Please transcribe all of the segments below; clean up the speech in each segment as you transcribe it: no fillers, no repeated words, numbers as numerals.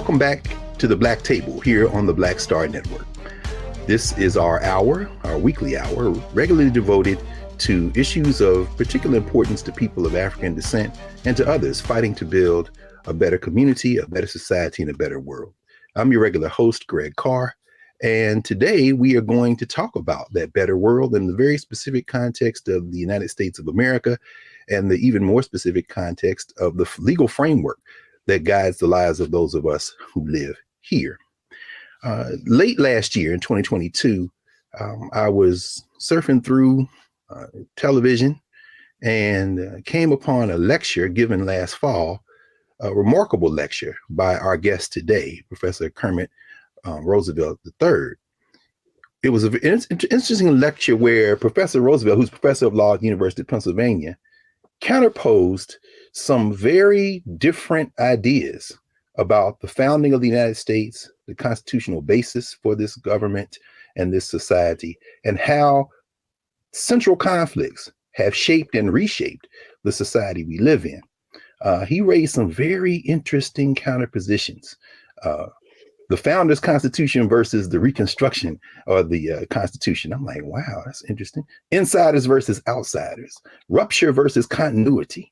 welcome back to the Black Table here on the Black Star Network. This is our hour, our weekly hour, regularly devoted to issues of particular importance to people of African descent and to others fighting to build a better community, a better society, and a better world. I'm your regular host, Greg Carr, and today we are going to talk about that better world in the very specific context of the United States of America and the even more specific context of the legal framework that guides the lives of those of us who live here. Late last year in 2022, I was surfing through television and came upon a lecture given last fall, a remarkable lecture by our guest today, Professor Kermit Roosevelt III. It was an interesting lecture where Professor Roosevelt, who's professor of law at the University of Pennsylvania, counterposed some very different ideas about the founding of the United States, the constitutional basis for this government and this society, and how central conflicts have shaped and reshaped the society we live in. He raised some very interesting counterpositions. The Founders Constitution versus the Reconstruction or the Constitution. I'm like, wow, that's interesting. Insiders versus outsiders. Rupture versus continuity.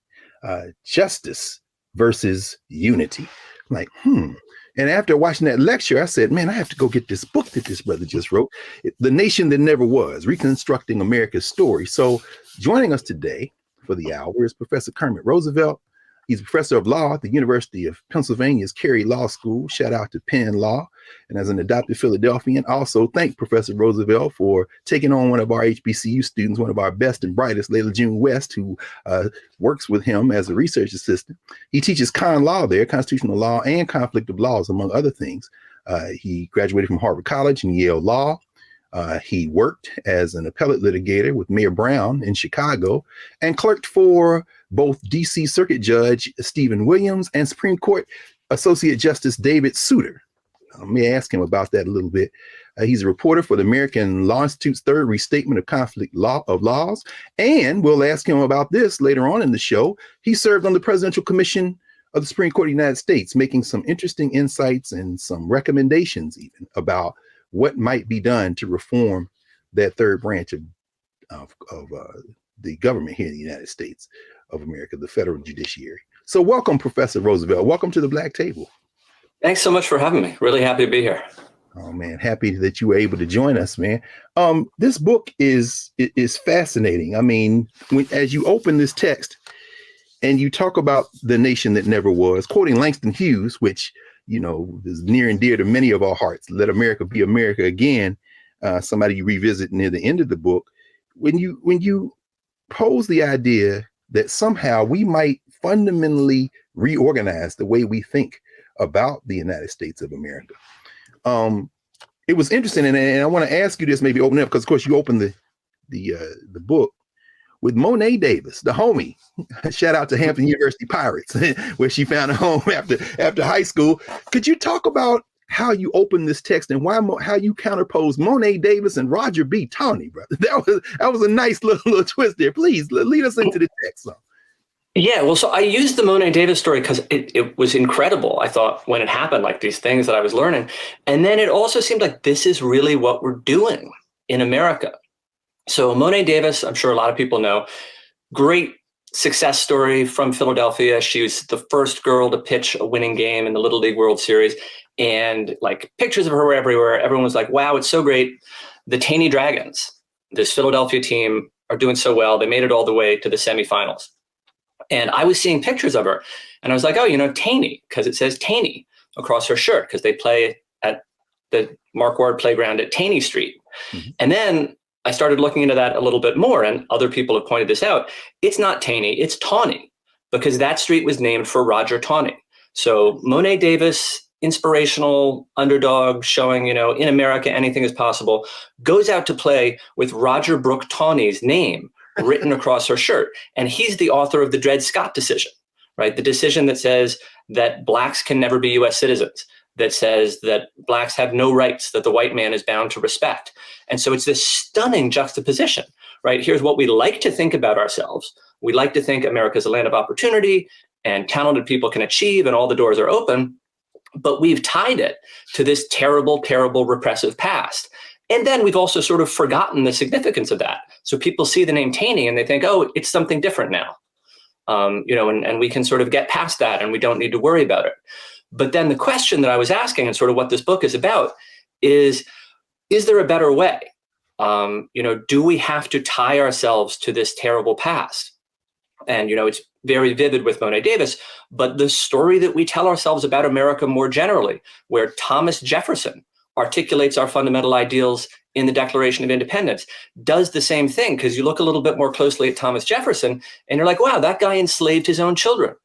Justice versus unity. I'm like, And after watching that lecture, I said, man, I have to go get this book that this brother just wrote, The Nation That Never Was, Reconstructing America's Story. So joining us today for the hour is Professor Kermit Roosevelt. He's a professor of law at the University of Pennsylvania's Carey Law School. Shout out to Penn Law. And as an adopted Philadelphian, also thank Professor Roosevelt for taking on one of our HBCU students, one of our best and brightest, Layla June West, who works with him as a research assistant. He teaches con law there, constitutional law and conflict of laws, among other things. He graduated from Harvard College and Yale Law. He worked as an appellate litigator with Mayor Brown in Chicago and clerked for both D.C. Circuit Judge Stephen Williams and Supreme Court Associate Justice David Souter. Let me ask him about that a little bit. He's a reporter for the American Law Institute's third restatement of conflict of laws. And we'll ask him about this later on in the show. He served on the Presidential Commission of the Supreme Court of the United States, making some interesting insights and some recommendations even about what might be done to reform that third branch of the government here in the United States of America, the federal judiciary. So welcome, Professor Roosevelt. Welcome to the Black Table. Thanks so much for having me. Really happy to be here. Oh, man, happy that you were able to join us, man. This book is fascinating. I mean, as you open this text and you talk about the nation that never was, quoting Langston Hughes, which you know, is near and dear to many of our hearts. Let America be America again. Somebody you revisit near the end of the book. When you pose the idea that somehow we might fundamentally reorganize the way we think about the United States of America, it was interesting, and I want to ask you this, maybe open up, because of course you opened the book with Monet Davis, the homie. Shout out to Hampton University Pirates, where she found a home after high school. Could you talk about how you open this text and how you counterpose Monet Davis and Roger B. Taney, brother? That was a nice little twist there. Please lead us into the text. Yeah, well, so I used the Monet Davis story because it was incredible. I thought when it happened, like these things that I was learning. And then it also seemed like this is really what we're doing in America. So Monet Davis, I'm sure a lot of people know, great success story from Philadelphia. She was the first girl to pitch a winning game in the Little League World Series. And like pictures of her were everywhere. Everyone was like, wow, it's so great. The Taney Dragons, this Philadelphia team, are doing so well. They made it all the way to the semifinals. And I was seeing pictures of her. And I was like, oh, you know, Taney, because it says Taney across her shirt, because they play at the Mark Ward Playground at Taney Street. Mm-hmm. And then I started looking into that a little bit more, and other people have pointed this out. It's not Taney, it's Tawney, because that street was named for Roger Tawney. So Monet Davis, inspirational underdog, showing, you know, in America, anything is possible, goes out to play with Roger Brooke Tawney's name written across her shirt. And he's the author of the Dred Scott decision, right? The decision that says that Blacks can never be US citizens, that says that Blacks have no rights that the white man is bound to respect. And so it's this stunning juxtaposition, right? Here's what we like to think about ourselves. We like to think America's a land of opportunity and talented people can achieve and all the doors are open. but we've tied it to this terrible, terrible repressive past. And then we've also sort of forgotten the significance of that. So people see the name Taney and they think, oh, it's something different now. And we can sort of get past that and we don't need to worry about it. But then the question that I was asking, and sort of what this book is about, is there a better way? Do we have to tie ourselves to this terrible past? And, it's very vivid with Monet Davis, but the story that we tell ourselves about America more generally, where Thomas Jefferson articulates our fundamental ideals in the Declaration of Independence, does the same thing, because you look a little bit more closely at Thomas Jefferson and you're like, wow, that guy enslaved his own children.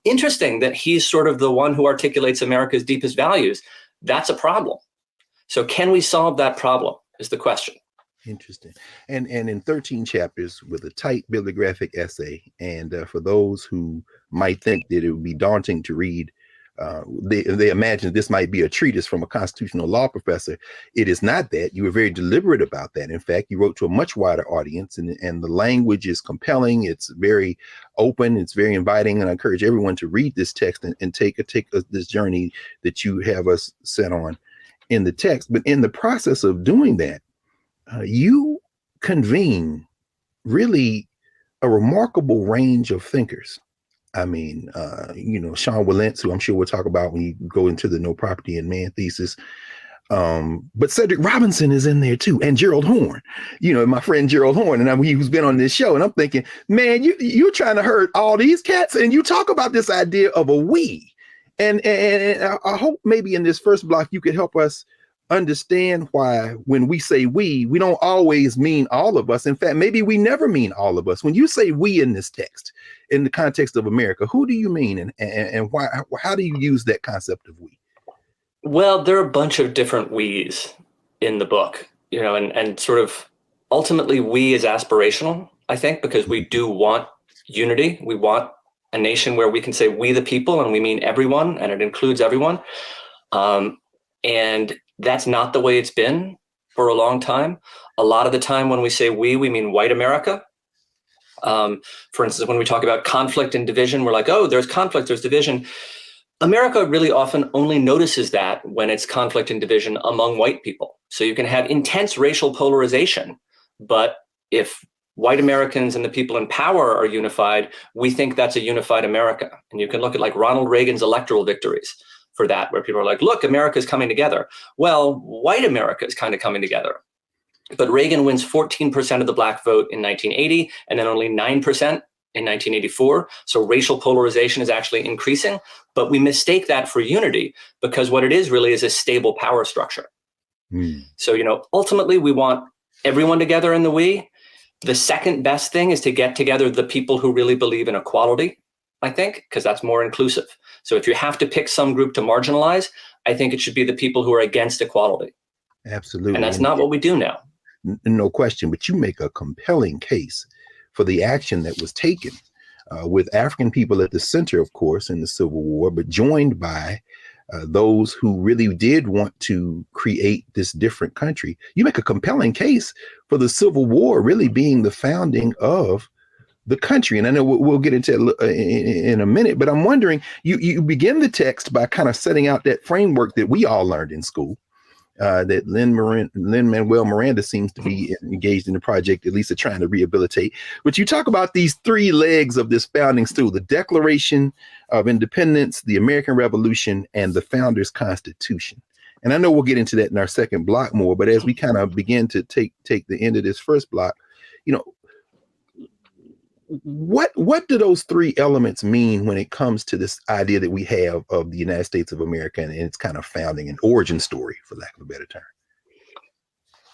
Interesting that he's sort of the one who articulates America's deepest values. That's a problem. So can we solve that problem is the question. Interesting. And in 13 chapters with a tight bibliographic essay. And for those who might think that it would be daunting to read, they imagine this might be a treatise from a constitutional law professor. It is not that. You were very deliberate about that. In fact, you wrote to a much wider audience, and the language is compelling. It's very open. It's very inviting. And I encourage everyone to read this text and take this journey that you have us set on in the text. But in the process of doing that, you convene really a remarkable range of thinkers. I mean, Sean Wilentz, who I'm sure we'll talk about when you go into the No Property in Man thesis. But Cedric Robinson is in there too, and Gerald Horne, my friend Gerald Horne, and who's been on this show. And I'm thinking, man, you're trying to hurt all these cats, and you talk about this idea of a we. And I hope maybe in this first block you could help us understand why when we say we don't always mean all of us. In fact, maybe we never mean all of us. When you say we in this text, in the context of America, who do you mean, and why? How do you use that concept of we? Well, there are a bunch of different we's in the book, and sort of ultimately we is aspirational, I think, because we do want unity. We want a nation where we can say we the people, and we mean everyone, and it includes everyone. And that's not the way it's been for a long time. A lot of the time when we say we mean white America. For instance, when we talk about conflict and division, we're like, oh, there's conflict, there's division. America really often only notices that when it's conflict and division among white people. So you can have intense racial polarization, but if white Americans and the people in power are unified, we think that's a unified America. And you can look at like Ronald Reagan's electoral victories for that, where people are like, look, America's coming together. Well, white America is kind of coming together. But Reagan wins 14% of the black vote in 1980, and then only 9% in 1984. So racial polarization is actually increasing, but we mistake that for unity because what it is really is a stable power structure. So, ultimately we want everyone together in the we. The second best thing is to get together the people who really believe in equality, I think, because that's more inclusive. So if you have to pick some group to marginalize, I think it should be the people who are against equality. Absolutely. And that's not what we do now. No question, but you make a compelling case for the action that was taken with African people at the center, of course, in the Civil War, but joined by those who really did want to create this different country. You make a compelling case for the Civil War really being the founding of the country. And I know we'll get into it in a minute, but I'm wondering, you begin the text by kind of setting out that framework that we all learned in school, that Lin-Manuel Miranda seems to be engaged in the project, at least of trying to rehabilitate. But you talk about these three legs of this founding stool: the Declaration of Independence, the American Revolution, and the Founders Constitution. And I know we'll get into that in our second block more, but as we kind of begin to take the end of this first block, what do those three elements mean when it comes to this idea that we have of the United States of America and its kind of founding and origin story, for lack of a better term?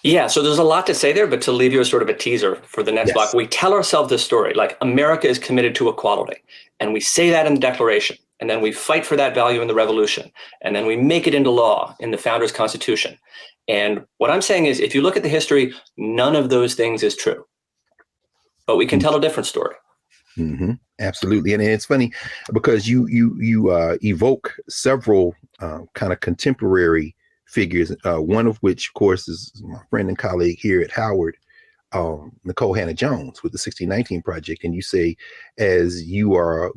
Yeah, so there's a lot to say there, but to leave you a sort of a teaser for the next block, we tell ourselves this story, like America is committed to equality. And we say that in the Declaration, and then we fight for that value in the Revolution, and then we make it into law in the Founders Constitution. And what I'm saying is, if you look at the history, none of those things is true. But we can tell a different story. Mm-hmm. Absolutely. And it's funny because you evoke several kind of contemporary figures, one of which, of course, is my friend and colleague here at Howard, Nicole Hannah-Jones with the 1619 Project. And you say, as you are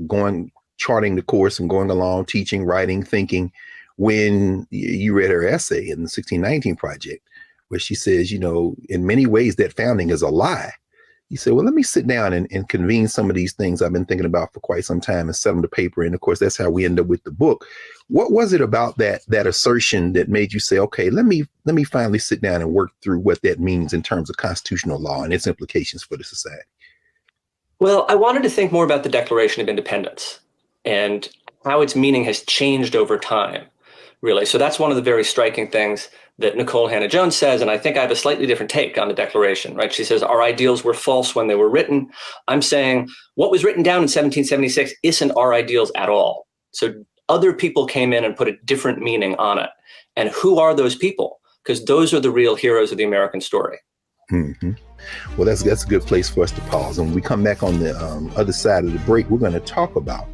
charting the course and going along, teaching, writing, thinking, when you read her essay in the 1619 Project, where she says, in many ways that founding is a lie. You say, well, let me sit down and convene some of these things I've been thinking about for quite some time and set them to paper. And of course, that's how we end up with the book. What was it about that assertion that made you say, okay, let me finally sit down and work through what that means in terms of constitutional law and its implications for the society? Well, I wanted to think more about the Declaration of Independence and how its meaning has changed over time, really. So that's one of the very striking things that Nicole Hannah-Jones says, and I think I have a slightly different take on the Declaration, right? She says, our ideals were false when they were written. I'm saying what was written down in 1776 isn't our ideals at all. So other people came in and put a different meaning on it. And who are those people? Because those are the real heroes of the American story. Mm-hmm. Well, that's a good place for us to pause. And when we come back on the other side of the break, we're going to talk about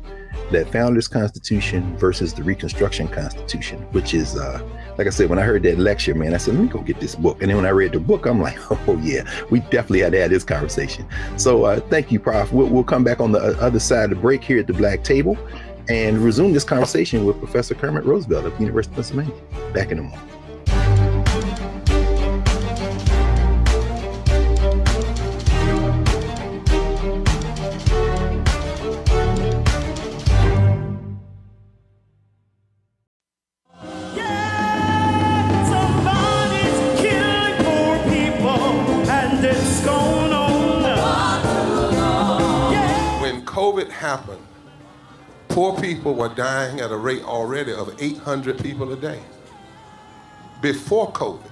that Founders Constitution versus the Reconstruction Constitution, which is, like I said, when I heard that lecture, man, I said, let me go get this book. And then when I read the book, I'm like, oh yeah, we definitely had to have this conversation. So thank you, Prof. We'll come back on the other side of the break here at the Black Table and resume this conversation with Professor Kermit Roosevelt of the University of Pennsylvania. Back in a moment. COVID happened, poor people were dying at a rate already of 800 people a day. Before COVID,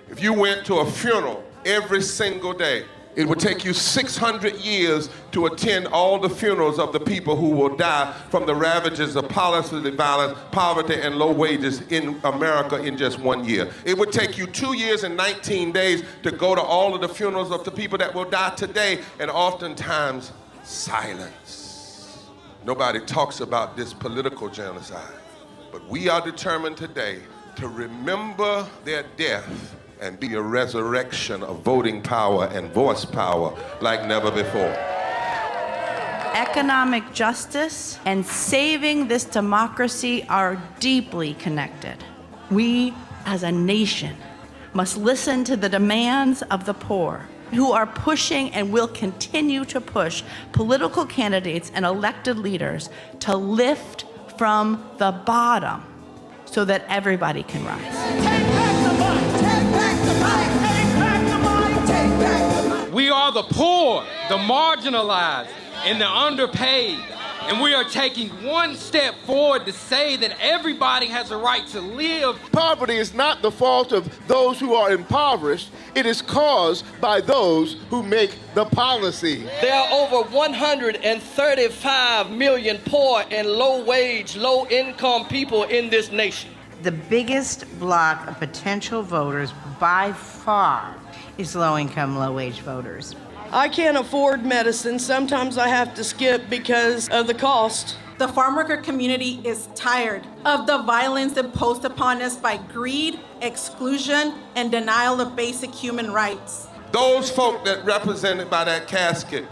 if you went to a funeral every single day, it would take you 600 years to attend all the funerals of the people who will die from the ravages of policy violence, poverty, and low wages in America in just 1 year. It would take you 2 years and 19 days to go to all of the funerals of the people that will die today, and oftentimes silence. Nobody talks about this political genocide, but we are determined today to remember their death and be a resurrection of voting power and voice power like never before. Economic justice and saving this democracy are deeply connected. We, as a nation, must listen to the demands of the poor, who are pushing and will continue to push political candidates and elected leaders to lift from the bottom so that everybody can rise. Take back the mic, take back the mic, take back the mic, take back the mic. We are the poor, the marginalized, and the underpaid. And we are taking one step forward to say that everybody has a right to live. Poverty is not the fault of those who are impoverished. It is caused by those who make the policy. There are over 135 million poor and low-wage, low-income people in this nation. The biggest block of potential voters by far is low-income, low-wage voters. I can't afford medicine. Sometimes I have to skip because of the cost. The farm worker community is tired of the violence imposed upon us by greed, exclusion, and denial of basic human rights. Those folk that represented by that casket,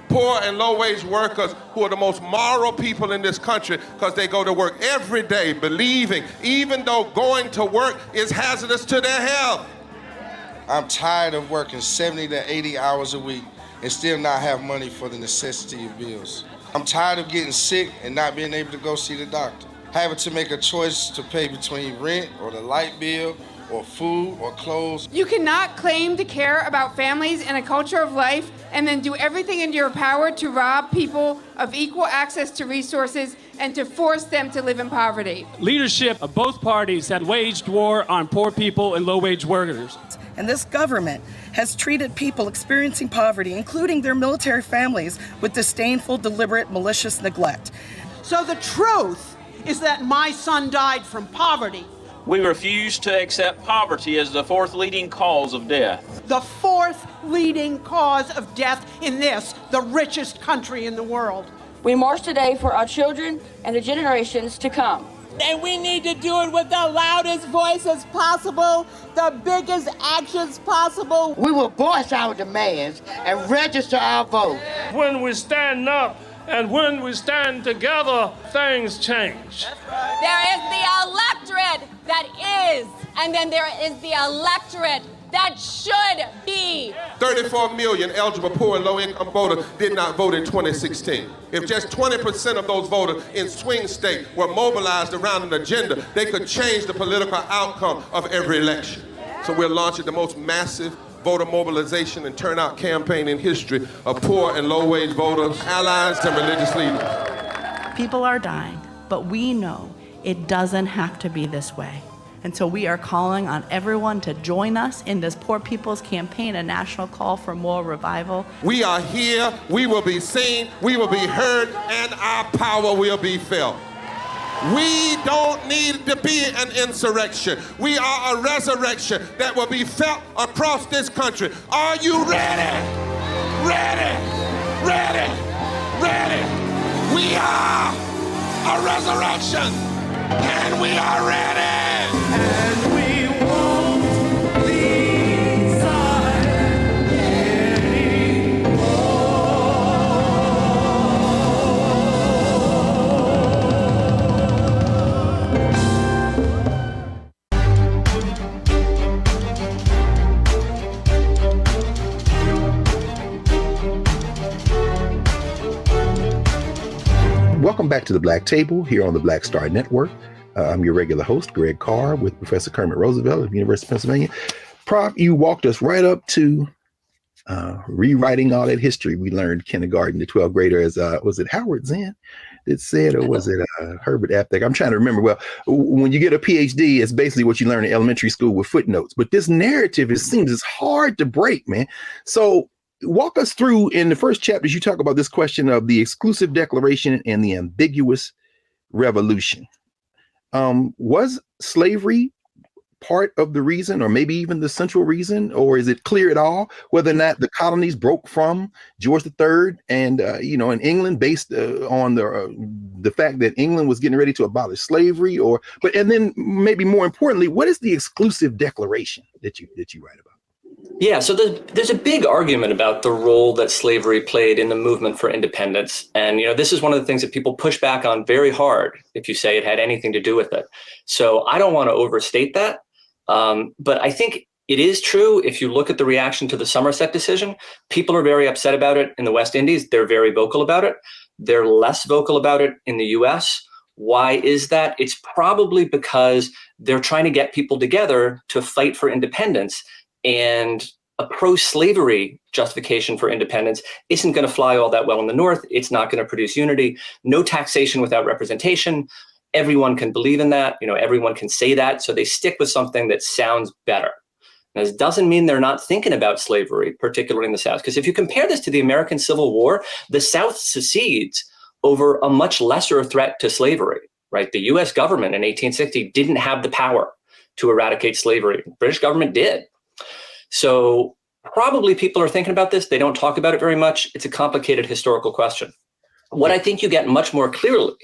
poor and low-wage workers who are the most moral people in this country because they go to work every day believing, even though going to work is hazardous to their health. I'm tired of working 70 to 80 hours a week and still not have money for the necessity of bills. I'm tired of getting sick and not being able to go see the doctor. Having to make a choice to pay between rent or the light bill or food or clothes. You cannot claim to care about families and a culture of life and then do everything in your power to rob people of equal access to resources and to force them to live in poverty. Leadership of both parties had waged war on poor people and low-wage workers. And this government has treated people experiencing poverty, including their military families, with disdainful, deliberate, malicious neglect. So the truth is that my son died from poverty. We refuse to accept poverty as the fourth leading cause of death. The fourth leading cause of death in this, the richest country in the world. We march today for our children and the generations to come. And we need to do it with the loudest voices possible, the biggest actions possible. We will voice our demands and register our vote. When we stand up And when we stand together, things change. There is the electorate that is, and then there is the electorate that should be. 34 million eligible poor and low-income voters did not vote in 2016. If just 20% of those voters in swing states were mobilized around an agenda, they could change the political outcome of every election. So we're launching the most massive voter mobilization and turnout campaign in history of poor and low-wage voters, allies, and religious leaders. People are dying, but we know it doesn't have to be this way. And so we are calling on everyone to join us in this Poor People's Campaign, a national call for more revival. We are here, we will be seen, we will be heard, and our power will be felt. We don't need to be an insurrection. We are a resurrection that will be felt across this country. Are you ready? Ready? Ready? Ready? We are a resurrection, and we are ready. And we won't be silent anymore. Welcome back to the Black Table here on the Black Star Network. I'm your regular host, Greg Carr, with Professor Kermit Roosevelt of the University of Pennsylvania. Prof, you walked us right up to rewriting all that history we learned kindergarten to 12th grader as, was it Howard Zinn that said, or was it Herbert Apthex? I'm trying to remember. Well, when you get a PhD, it's basically what you learn in elementary school with footnotes. But this narrative, it seems, is hard to break, man. So walk us through, in the first chapters, you talk about this question of the exclusive declaration and the ambiguous revolution. Was slavery part of the reason, or maybe even the central reason, or is it clear at all whether or not the colonies broke from George III and, in England, based on the fact that England was getting ready to abolish slavery, and then maybe more importantly, what is the exclusive declaration that you write about? Yeah, so there's a big argument about the role that slavery played in the movement for independence. And, this is one of the things that people push back on very hard if you say it had anything to do with it. So I don't want to overstate that. But I think it is true. If you look at the reaction to the Somerset decision, people are very upset about it in the West Indies. They're very vocal about it. They're less vocal about it in the US. Why is that? It's probably because they're trying to get people together to fight for independence. And a pro-slavery justification for independence isn't going to fly all that well in the North. It's not going to produce unity. No taxation without representation. Everyone can believe in that. Everyone can say that. So they stick with something that sounds better. Now, this doesn't mean they're not thinking about slavery, particularly in the South. Because if you compare this to the American Civil War, the South secedes over a much lesser threat to slavery, right? The US government in 1860 didn't have the power to eradicate slavery. The British government did. So probably people are thinking about this. They don't talk about it very much. It's a complicated historical question. What I think you get much more clearly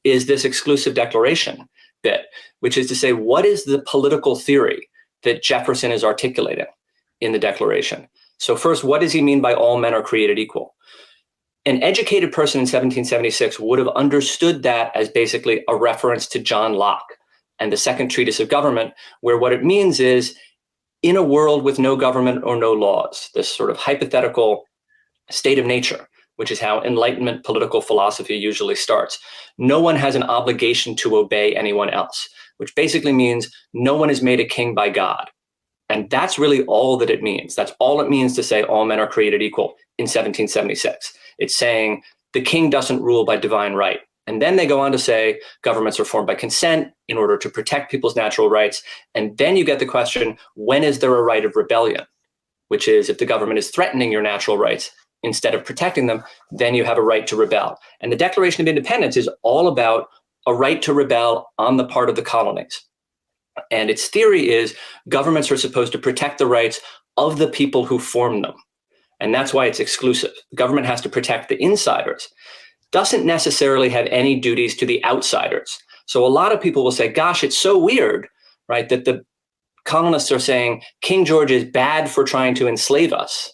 is this exclusive declaration bit, which is to say, what is the political theory that Jefferson is articulating in the Declaration? So first, what does he mean by all men are created equal? An educated person in 1776 would have understood that as basically a reference to John Locke and the Second Treatise of Government, where what it means is, in a world with no government or no laws, this sort of hypothetical state of nature, which is how Enlightenment political philosophy usually starts, no one has an obligation to obey anyone else, which basically means no one is made a king by God. And that's really all that it means. That's all it means to say all men are created equal in 1776. It's saying the king doesn't rule by divine right. And then they go on to say governments are formed by consent in order to protect people's natural rights. And then you get the question, when is there a right of rebellion? Which is, if the government is threatening your natural rights instead of protecting them, then you have a right to rebel. And the Declaration of Independence is all about a right to rebel on the part of the colonies. And its theory is governments are supposed to protect the rights of the people who form them. And that's why it's exclusive. The government has to protect the insiders. Doesn't necessarily have any duties to the outsiders. So a lot of people will say, gosh, it's so weird, right, that the colonists are saying King George is bad for trying to enslave us,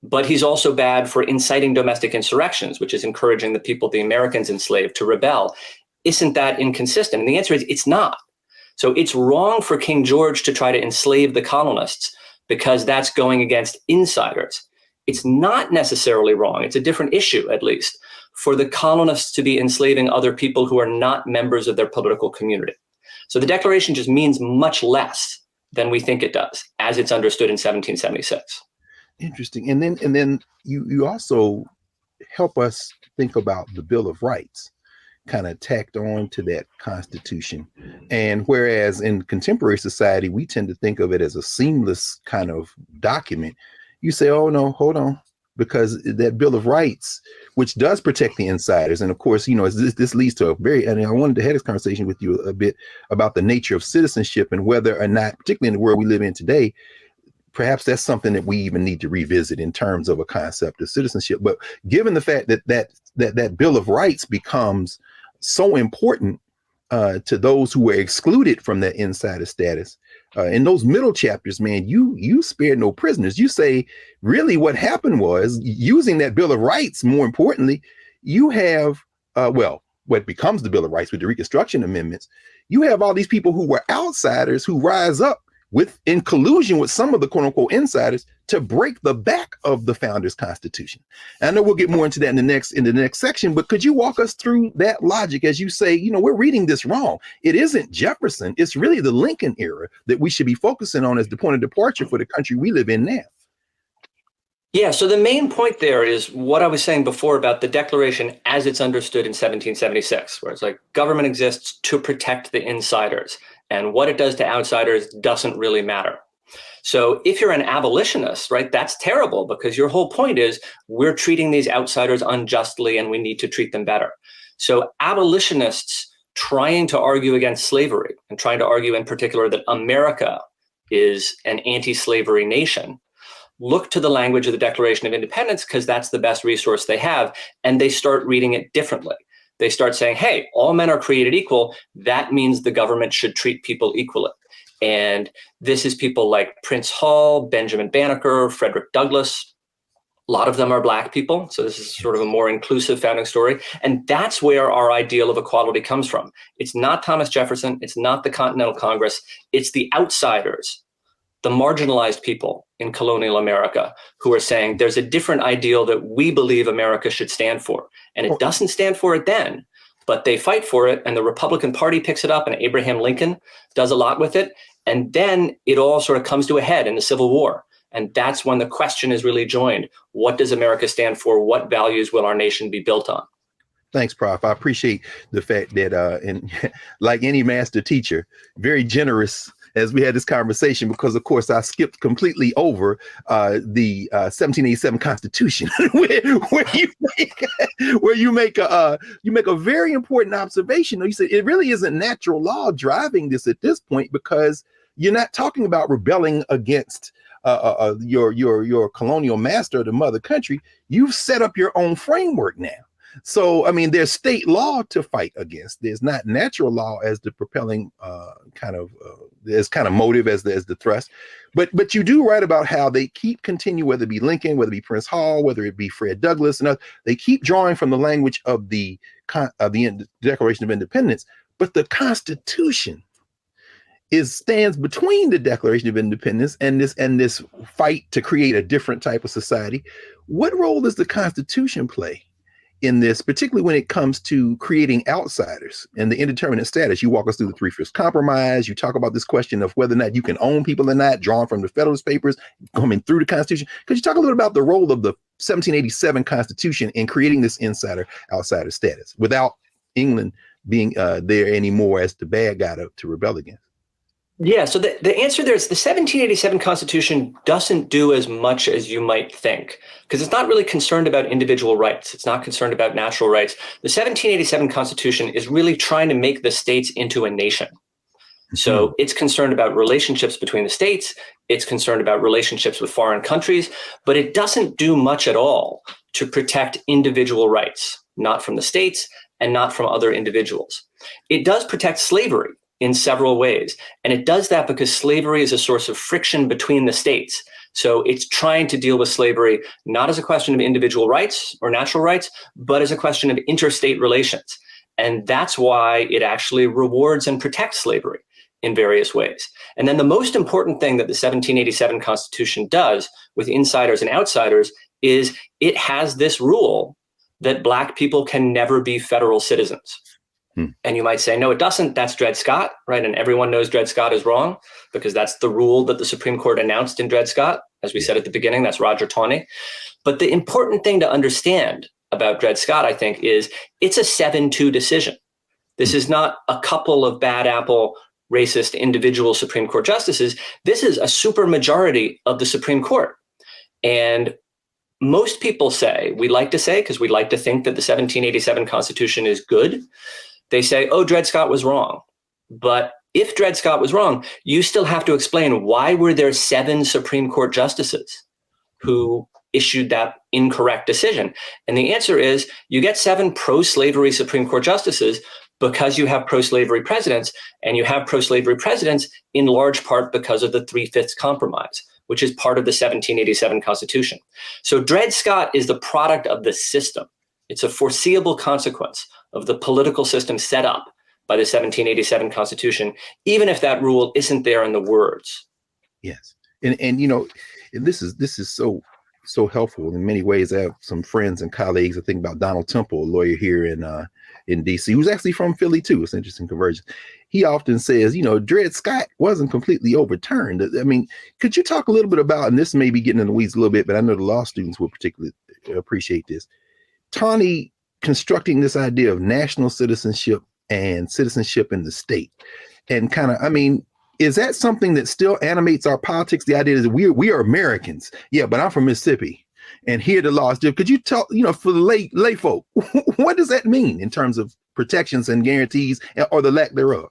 but he's also bad for inciting domestic insurrections, which is encouraging the people the Americans enslaved to rebel. Isn't that inconsistent? And the answer is it's not. So it's wrong for King George to try to enslave the colonists because that's going against insiders. It's not necessarily wrong. It's a different issue, at least, for the colonists to be enslaving other people who are not members of their political community. So the Declaration just means much less than we think it does, as it's understood in 1776. Interesting. And then you also help us think about the Bill of Rights, kind of tacked on to that Constitution. And whereas in contemporary society, we tend to think of it as a seamless kind of document, you say, oh no, hold on, because that Bill of Rights, which does protect the insiders, and of course, this leads to and I wanted to have this conversation with you a bit about the nature of citizenship and whether or not, particularly in the world we live in today, perhaps that's something that we even need to revisit in terms of a concept of citizenship. But given the fact that Bill of Rights becomes so important to those who were excluded from that insider status, in those middle chapters, man, you spared no prisoners. You say really what happened was, using that Bill of Rights, more importantly, you have what becomes the Bill of Rights with the Reconstruction amendments, you have all these people who were outsiders who rise up in collusion with some of the quote unquote insiders to break the back of the founders' Constitution. And I know we'll get more into that in the next section, but could you walk us through that logic as you say, we're reading this wrong. It isn't Jefferson. It's really the Lincoln era that we should be focusing on as the point of departure for the country we live in now. Yeah, so the main point there is what I was saying before about the Declaration as it's understood in 1776, where it's like government exists to protect the insiders, and what it does to outsiders doesn't really matter. So if you're an abolitionist, right, that's terrible because your whole point is we're treating these outsiders unjustly and we need to treat them better. So abolitionists trying to argue against slavery and trying to argue in particular that America is an anti-slavery nation look to the language of the Declaration of Independence because that's the best resource they have, and they start reading it differently. They start saying, hey, all men are created equal. That means the government should treat people equally. And this is people like Prince Hall, Benjamin Banneker, Frederick Douglass. A lot of them are Black people. So this is sort of a more inclusive founding story. And that's where our ideal of equality comes from. It's not Thomas Jefferson. It's not the Continental Congress. It's the outsiders, the marginalized people in colonial America who are saying there's a different ideal that we believe America should stand for. And it doesn't stand for it then, but they fight for it. And the Republican Party picks it up and Abraham Lincoln does a lot with it. And then it all sort of comes to a head in the Civil War. And that's when the question is really joined. What does America stand for? What values will our nation be built on? Thanks, Prof. I appreciate the fact that, and like any master teacher, very generous as we had this conversation, because of course I skipped completely over the 1787 Constitution, where you make a very important observation. You said it really isn't natural law driving this at this point, because you're not talking about rebelling against your colonial master, the mother country. You've set up your own framework now. So, I mean, there's state law to fight against. There's not natural law as the propelling kind of motive as the thrust. But you do write about how they continue, whether it be Lincoln, whether it be Prince Hall, whether it be Fred Douglass, and others, they keep drawing from the language of the Declaration of Independence. But the Constitution stands between the Declaration of Independence and this fight to create a different type of society. What role does the Constitution play in this, particularly when it comes to creating outsiders and the indeterminate status? You walk us through the Three-Fifths Compromise. You talk about this question of whether or not you can own people or not, drawn from the Federalist Papers, coming through the Constitution. Could you talk a little about the role of the 1787 Constitution in creating this outsider status without England being there anymore as the bad guy to rebel against? Yeah, so the answer there is the 1787 Constitution doesn't do as much as you might think, because it's not really concerned about individual rights. It's not concerned about natural rights. The 1787 Constitution is really trying to make the states into a nation. So it's concerned about relationships between the states. It's concerned about relationships with foreign countries, but it doesn't do much at all to protect individual rights, not from the states and not from other individuals. It does protect slavery. in several ways. And it does that because slavery is a source of friction between the states. So it's trying to deal with slavery not as a question of individual rights or natural rights, but as a question of interstate relations. And that's why it actually rewards and protects slavery in various ways. And then the most important thing that the 1787 Constitution does with insiders and outsiders is it has this rule that Black people can never be federal citizens. And you might say, no, it doesn't. That's Dred Scott, right? And everyone knows Dred Scott is wrong because that's the rule that the Supreme Court announced in Dred Scott. As we said at the beginning, that's Roger Taney. But the important thing to understand about Dred Scott, I think, is it's a 7-2 decision. This is not a couple of bad apple racist individual Supreme Court justices. This is a supermajority of the Supreme Court. And most people say, we like to say, because we like to think that the 1787 Constitution is good, they say, oh, Dred Scott was wrong. But if Dred Scott was wrong, you still have to explain why were there 7 Supreme Court justices who issued that incorrect decision? And the answer is you get 7 pro-slavery Supreme Court justices because you have pro-slavery presidents, and you have pro-slavery presidents in large part because of the 3/5 compromise, which is part of the 1787 Constitution. So Dred Scott is the product of the system. It's a foreseeable consequence of the political system set up by the 1787 Constitution, even if that rule isn't there in the words. Yes. And you know, this is so helpful in many ways. I have some friends and colleagues. I think about Donald Temple, a lawyer here in DC, who's actually from Philly too. It's interesting convergence. He often says, you know, Dred Scott wasn't completely overturned. I mean, could you talk a little bit about, and this may be getting in the weeds a little bit, but I know the law students will particularly appreciate this. Taney constructing this idea of national citizenship and citizenship in the state, and kind of, I mean, is that something that still animates our politics? The idea is that we are Americans. Yeah, but I'm from Mississippi, and here the laws. Could you tell, you know, for the lay folk, what does that mean in terms of protections and guarantees, or the lack thereof?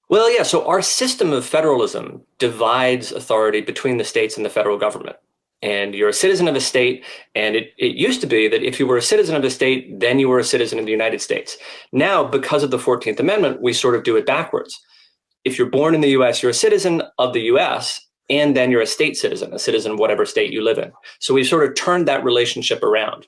Well, yeah. So our system of federalism divides authority between the states and the federal government. And you're a citizen of a state. And it used to be that if you were a citizen of a state, then you were a citizen of the United States. Now, because of the 14th Amendment, we sort of do it backwards. If you're born in the US, you're a citizen of the US, and then you're a state citizen, a citizen of whatever state you live in. So we've sort of turned that relationship around.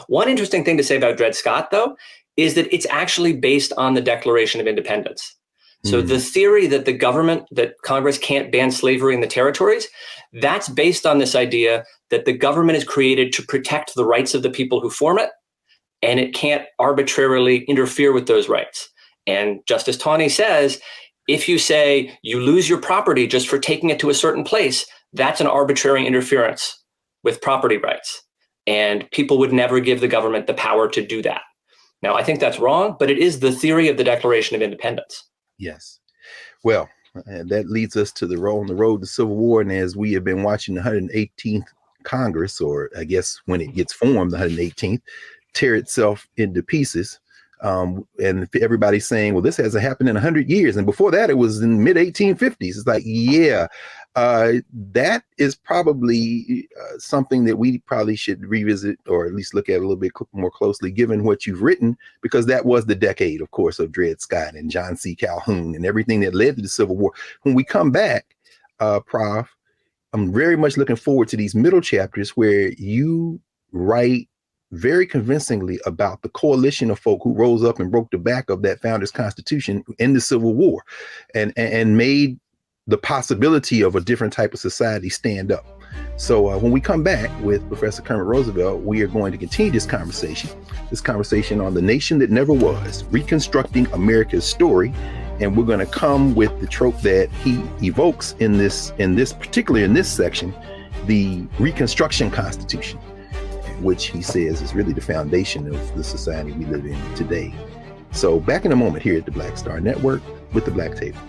One interesting thing to say about Dred Scott, though, is that it's actually based on the Declaration of Independence. So the theory that the government, that Congress can't ban slavery in the territories, that's based on this idea that the government is created to protect the rights of the people who form it, and it can't arbitrarily interfere with those rights. And Justice Taney says, if you say you lose your property just for taking it to a certain place, that's an arbitrary interference with property rights. And people would never give the government the power to do that. Now, I think that's wrong, but it is the theory of the Declaration of Independence. Yes. Well, that leads us to the road to Civil War. And as we have been watching the 118th Congress, or I guess when it gets formed, the 118th, tear itself into pieces. And everybody's saying, well, this hasn't happened in 100 years. And before that, it was in mid 1850s. It's like, yeah, that is probably something that we probably should revisit, or at least look at a little bit more closely, given what you've written, because that was the decade, of course, of Dred Scott and John C. Calhoun and everything that led to the Civil War. When we come back, Prof, I'm very much looking forward to these middle chapters where you write very convincingly about the coalition of folk who rose up and broke the back of that founder's constitution in the Civil War, and made the possibility of a different type of society stand up. So when we come back with Professor Kermit Roosevelt, we are going to continue this conversation on the nation that never was, reconstructing America's story. And we're going to come with the trope that he evokes in this particularly in this section, the Reconstruction Constitution, which he says is really the foundation of the society we live in today. So back in a moment here at the Black Star Network with the Black Table.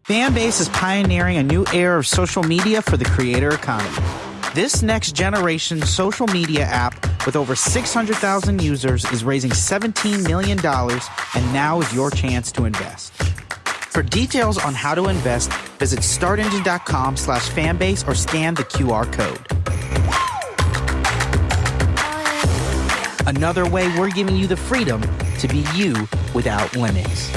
Fanbase is pioneering a new era of social media for the creator economy. This next generation social media app with over 600,000 users is raising $17 million, and now is your chance to invest. For details on how to invest, visit startengine.com/fanbase or scan the QR code. Another way we're giving you the freedom to be you without limits.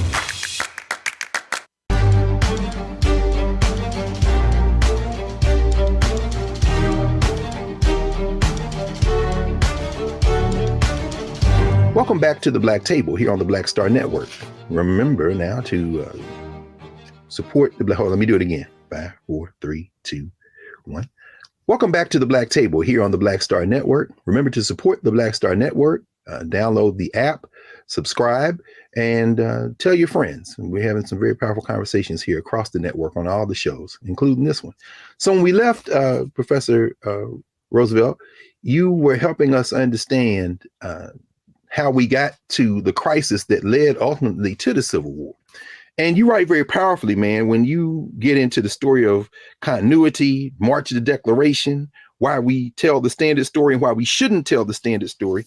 Welcome back to the Black Table here on the Black Star Network. Remember now to support the Black. Let me do it again. 5, 4, 3, 2, 1. Welcome back to the Black Table here on the Black Star Network. Remember to support the Black Star Network. Download the app, subscribe, and tell your friends. We're having some very powerful conversations here across the network on all the shows, including this one. So when we left, Professor Roosevelt, you were helping us understand how we got to the crisis that led ultimately to the Civil War. And you write very powerfully, man, when you get into the story of continuity, March of the Declaration, why we tell the standard story and why we shouldn't tell the standard story.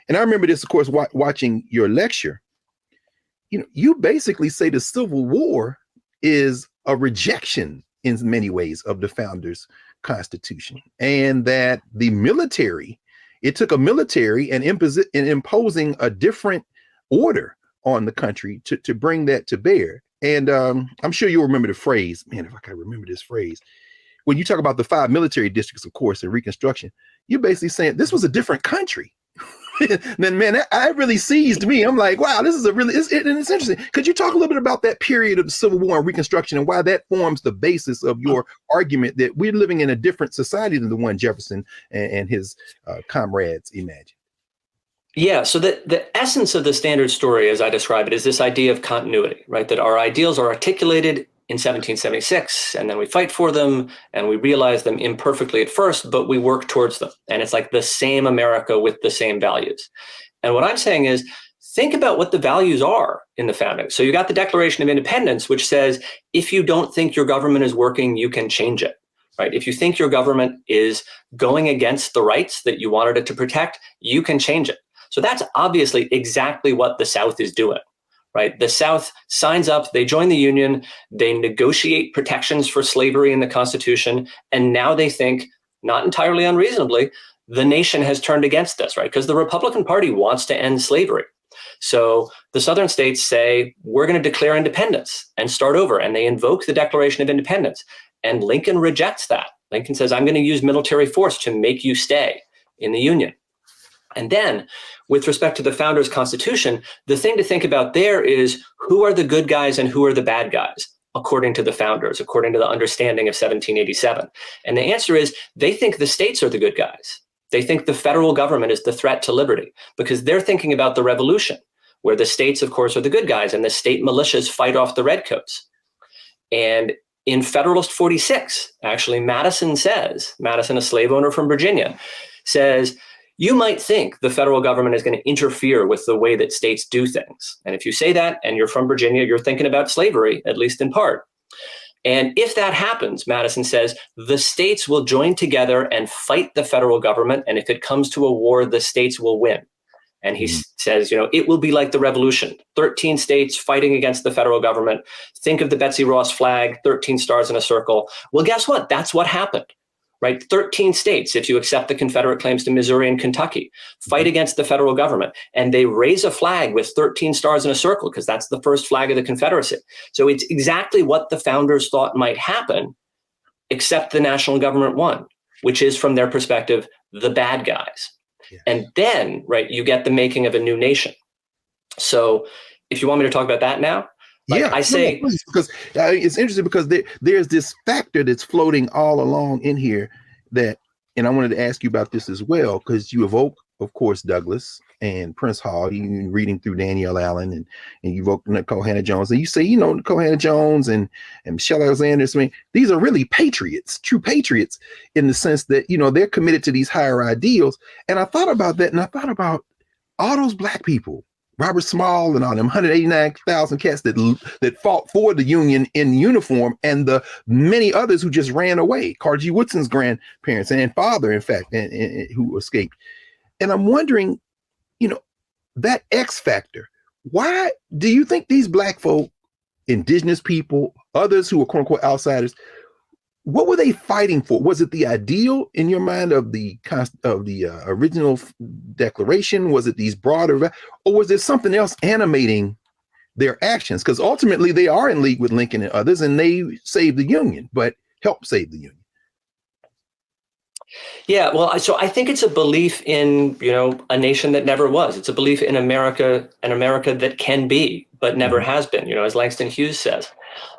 And I remember this, of course, watching your lecture. You know, you basically say the Civil War is a rejection in many ways of the founders' Constitution, and that the military, it took a military and imposing a different order on the country to bring that to bear. And I'm sure you'll remember the phrase, man, if I can remember this phrase, when you talk about the 5 military districts, of course, in Reconstruction, you're basically saying this was a different country. Then, man, that really seized me. I'm like, wow, this is and it's interesting. Could you talk a little bit about that period of the Civil War and Reconstruction and why that forms the basis of your argument that we're living in a different society than the one Jefferson and his comrades imagined? Yeah, so the essence of the standard story, as I describe it, is this idea of continuity, right? That our ideals are articulated in 1776, and then we fight for them, and we realize them imperfectly at first, but we work towards them. And it's like the same America with the same values. And what I'm saying is, think about what the values are in the founding. So you got the Declaration of Independence, which says, if you don't think your government is working, you can change it, right? If you think your government is going against the rights that you wanted it to protect, you can change it. So that's obviously exactly what the South is doing, right? The South signs up, they join the Union, they negotiate protections for slavery in the Constitution, and now they think, not entirely unreasonably, the nation has turned against us, right? Because the Republican Party wants to end slavery. So the Southern states say, we're going to declare independence and start over, and they invoke the Declaration of Independence. And Lincoln rejects that. Lincoln says, I'm going to use military force to make you stay in the Union. And then, with respect to the founders' Constitution, the thing to think about there is who are the good guys and who are the bad guys, according to the founders, according to the understanding of 1787. And the answer is they think the states are the good guys. They think the federal government is the threat to liberty because they're thinking about the revolution, where the states, of course, are the good guys and the state militias fight off the redcoats. And in Federalist 46, actually, Madison, a slave owner from Virginia, says, you might think the federal government is going to interfere with the way that states do things. And if you say that and you're from Virginia, you're thinking about slavery, at least in part. And if that happens, Madison says, the states will join together and fight the federal government. And if it comes to a war, the states will win. And he says, it will be like the revolution, 13 states fighting against the federal government. Think of the Betsy Ross flag, 13 stars in a circle. Well, guess what? That's what happened. Right? 13 states, if you accept the Confederate claims to Missouri and Kentucky, fight against the federal government. And they raise a flag with 13 stars in a circle because that's the first flag of the Confederacy. So it's exactly what the founders thought might happen, except the national government won, which is, from their perspective, the bad guys. Yeah. And then, right, you get the making of a new nation. So if you want me to talk about that now, I say, because it's interesting because there's this factor that's floating all along in here that, and I wanted to ask you about this as well, because you evoke, of course, Douglass and Prince Hall, you reading through Danielle Allen and you evoke Nicole Hannah-Jones, and you say, Nicole Hannah-Jones and Michelle Alexander, I mean, these are really patriots, true patriots, in the sense that, they're committed to these higher ideals. And I thought about that, and I thought about all those Black people, Robert Small and all them 189,000 cats that fought for the Union in uniform, and the many others who just ran away. Carter G. Woodson's grandparents and father, in fact, and who escaped. And I'm wondering, that X factor, why do you think these Black folk indigenous people, others who were quote unquote outsiders. What were they fighting for? Was it the ideal in your mind of the original Declaration? Was it these broader, or was there something else animating their actions? Because ultimately they are in league with Lincoln and others, and they saved the Union, but helped save the Union. Yeah, well, so I think it's a belief in, a nation that never was. It's a belief in America, an America that can be, but never has been, as Langston Hughes says.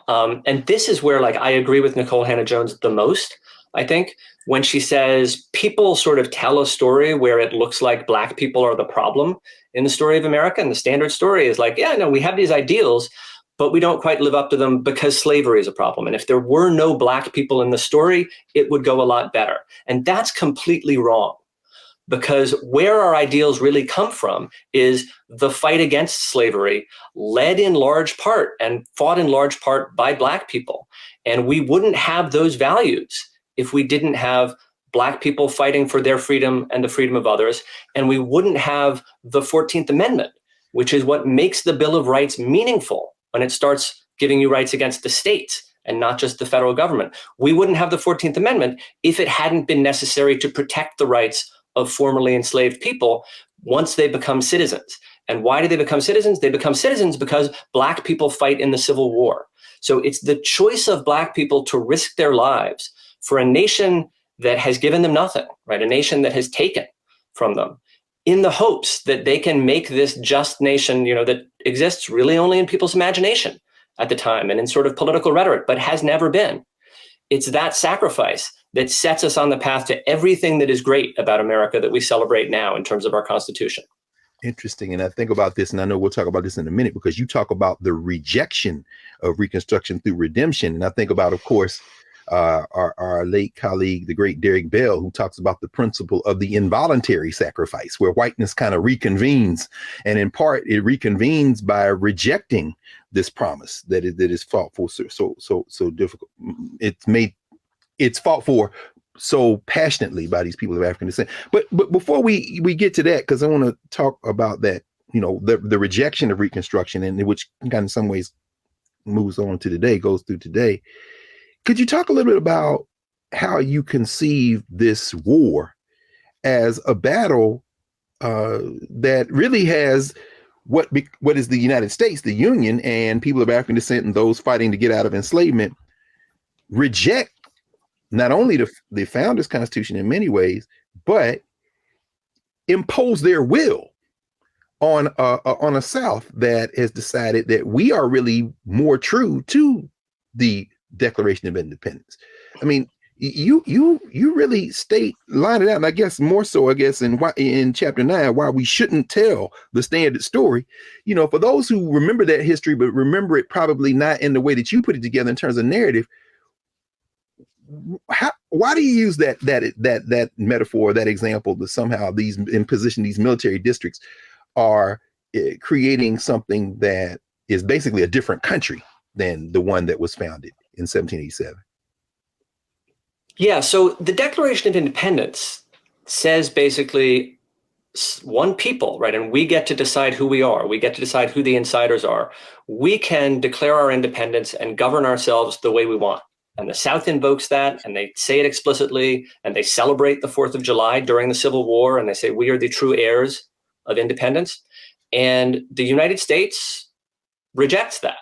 And this is where, I agree with Nicole Hannah-Jones the most, I think, when she says people sort of tell a story where it looks like Black people are the problem in the story of America. And the standard story is we have these ideals, but we don't quite live up to them because slavery is a problem. And if there were no Black people in the story, it would go a lot better. And that's completely wrong, because where our ideals really come from is the fight against slavery, led in large part and fought in large part by Black people. And we wouldn't have those values if we didn't have Black people fighting for their freedom and the freedom of others. And we wouldn't have the 14th Amendment, which is what makes the Bill of Rights meaningful when it starts giving you rights against the states and not just the federal government. We wouldn't have the 14th Amendment if it hadn't been necessary to protect the rights of formerly enslaved people once they become citizens. And why do they become citizens? They become citizens because Black people fight in the Civil War. So it's the choice of Black people to risk their lives for a nation that has given them nothing, right? A nation that has taken from them, in the hopes that they can make this just nation, that exists really only in people's imagination at the time and in sort of political rhetoric, but has never been. It's that sacrifice that sets us on the path to everything that is great about America that we celebrate now in terms of our Constitution. Interesting. And I think about this, and I know we'll talk about this in a minute, because you talk about the rejection of Reconstruction through redemption. And I think about, of course, our late colleague, the great Derek Bell, who talks about the principle of the involuntary sacrifice, where whiteness kind of reconvenes. And in part, it reconvenes by rejecting this promise that is fought for so difficult. It's fought for so passionately by these people of African descent. But before we get to that, because I want to talk about that, the rejection of Reconstruction, and which kind of in some ways moves on to today, goes through today. Could you talk a little bit about how you conceive this war as a battle that really has what is the United States, the Union, and people of African descent and those fighting to get out of enslavement reject not only the Founders' Constitution in many ways, but impose their will on a South that has decided that we are really more true to the Declaration of Independence. I mean, you really line it out, and I guess more so, in chapter 9, why we shouldn't tell the standard story. For those who remember that history, but remember it probably not in the way that you put it together in terms of narrative. Why do you use that metaphor, that example, that somehow these military districts are creating something that is basically a different country than the one that was founded in 1787? Yeah, so the Declaration of Independence says basically one people, right? And we get to decide who we are. We get to decide who the insiders are. We can declare our independence and govern ourselves the way we want. And the South invokes that, and they say it explicitly, and they celebrate the 4th of July during the Civil War, and they say we are the true heirs of independence. And the United States rejects that.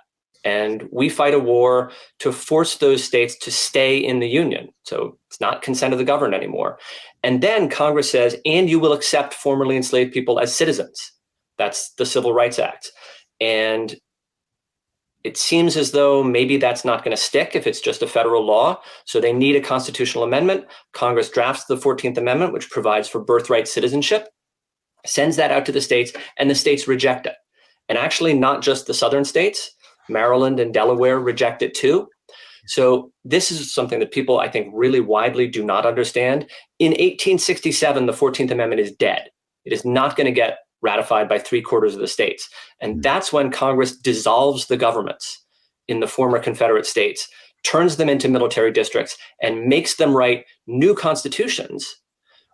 And we fight a war to force those states to stay in the Union. So it's not consent of the governed anymore. And then Congress says, and you will accept formerly enslaved people as citizens. That's the Civil Rights Act. And it seems as though maybe that's not going to stick if it's just a federal law. So they need a constitutional amendment. Congress drafts the 14th Amendment, which provides for birthright citizenship, sends that out to the states, and the states reject it. And actually, not just the southern states, Maryland and Delaware reject it too. So this is something that people, I think, really widely do not understand. In 1867, the 14th Amendment is dead. It is not going to get ratified by 3/4 of the states. And that's when Congress dissolves the governments in the former Confederate states, turns them into military districts, and makes them write new constitutions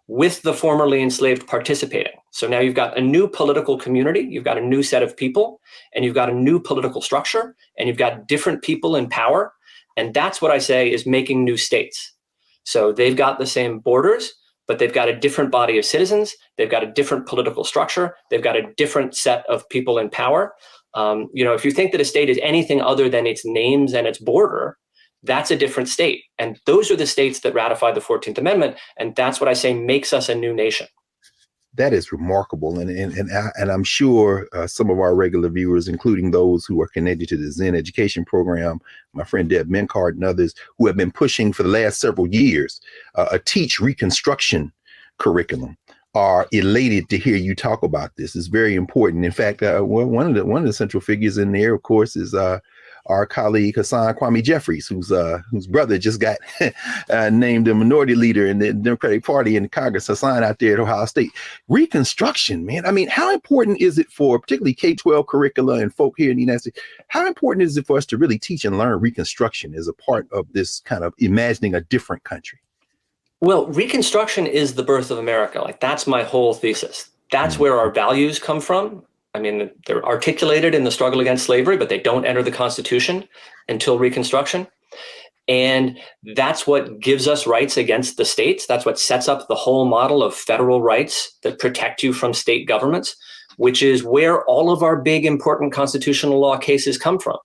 with the formerly enslaved participating. So now you've got a new political community, you've got a new set of people, and you've got a new political structure, and you've got different people in power. And that's what I say is making new states. So they've got the same borders, but they've got a different body of citizens. They've got a different political structure. They've got a different set of people in power. If you think that a state is anything other than its names and its border, that's a different state. And those are the states that ratified the 14th Amendment. And that's what I say makes us a new nation. That is remarkable. And I'm sure some of our regular viewers, including those who are connected to the Zen education program, my friend Deb Mencard and others who have been pushing for the last several years a Teach Reconstruction curriculum, are elated to hear you talk about this. It's very important. In fact, one of the central figures in there, of course, is our colleague Hassan Kwame Jeffries, whose brother just got named a minority leader in the Democratic Party in Congress. Hassan out there at Ohio State. Reconstruction, man. I mean, how important is it for particularly K-12 curricula and folk here in the United States? How important is it for us to really teach and learn Reconstruction as a part of this kind of imagining a different country? Well, Reconstruction is the birth of America. Like, that's my whole thesis. That's where our values come from. I mean, they're articulated in the struggle against slavery, but they don't enter the Constitution until Reconstruction. And that's what gives us rights against the states. That's what sets up the whole model of federal rights that protect you from state governments, which is where all of our big important constitutional law cases come from.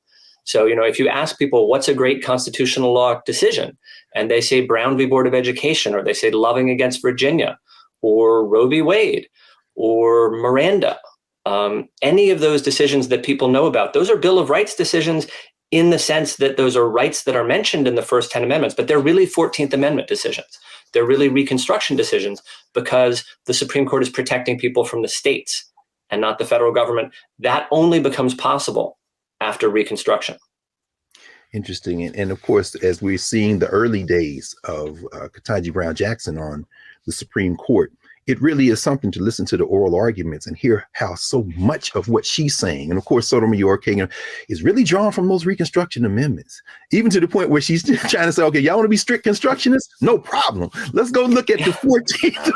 So, if you ask people, what's a great constitutional law decision? And they say Brown v. Board of Education, or they say Loving against Virginia, or Roe v. Wade, or Miranda. Any of those decisions that people know about, those are Bill of Rights decisions in the sense that those are rights that are mentioned in the first 10 amendments, but they're really 14th Amendment decisions. They're really Reconstruction decisions because the Supreme Court is protecting people from the states and not the federal government. That only becomes possible after Reconstruction. Interesting. And of course, as we're seeing the early days of Ketanji Brown Jackson on the Supreme Court, it really is something to listen to the oral arguments and hear how so much of what she's saying, and of course, Sotomayor Kagan, is really drawn from those Reconstruction amendments, even to the point where she's trying to say, okay, y'all want to be strict constructionists? No problem. Let's go look at the 14th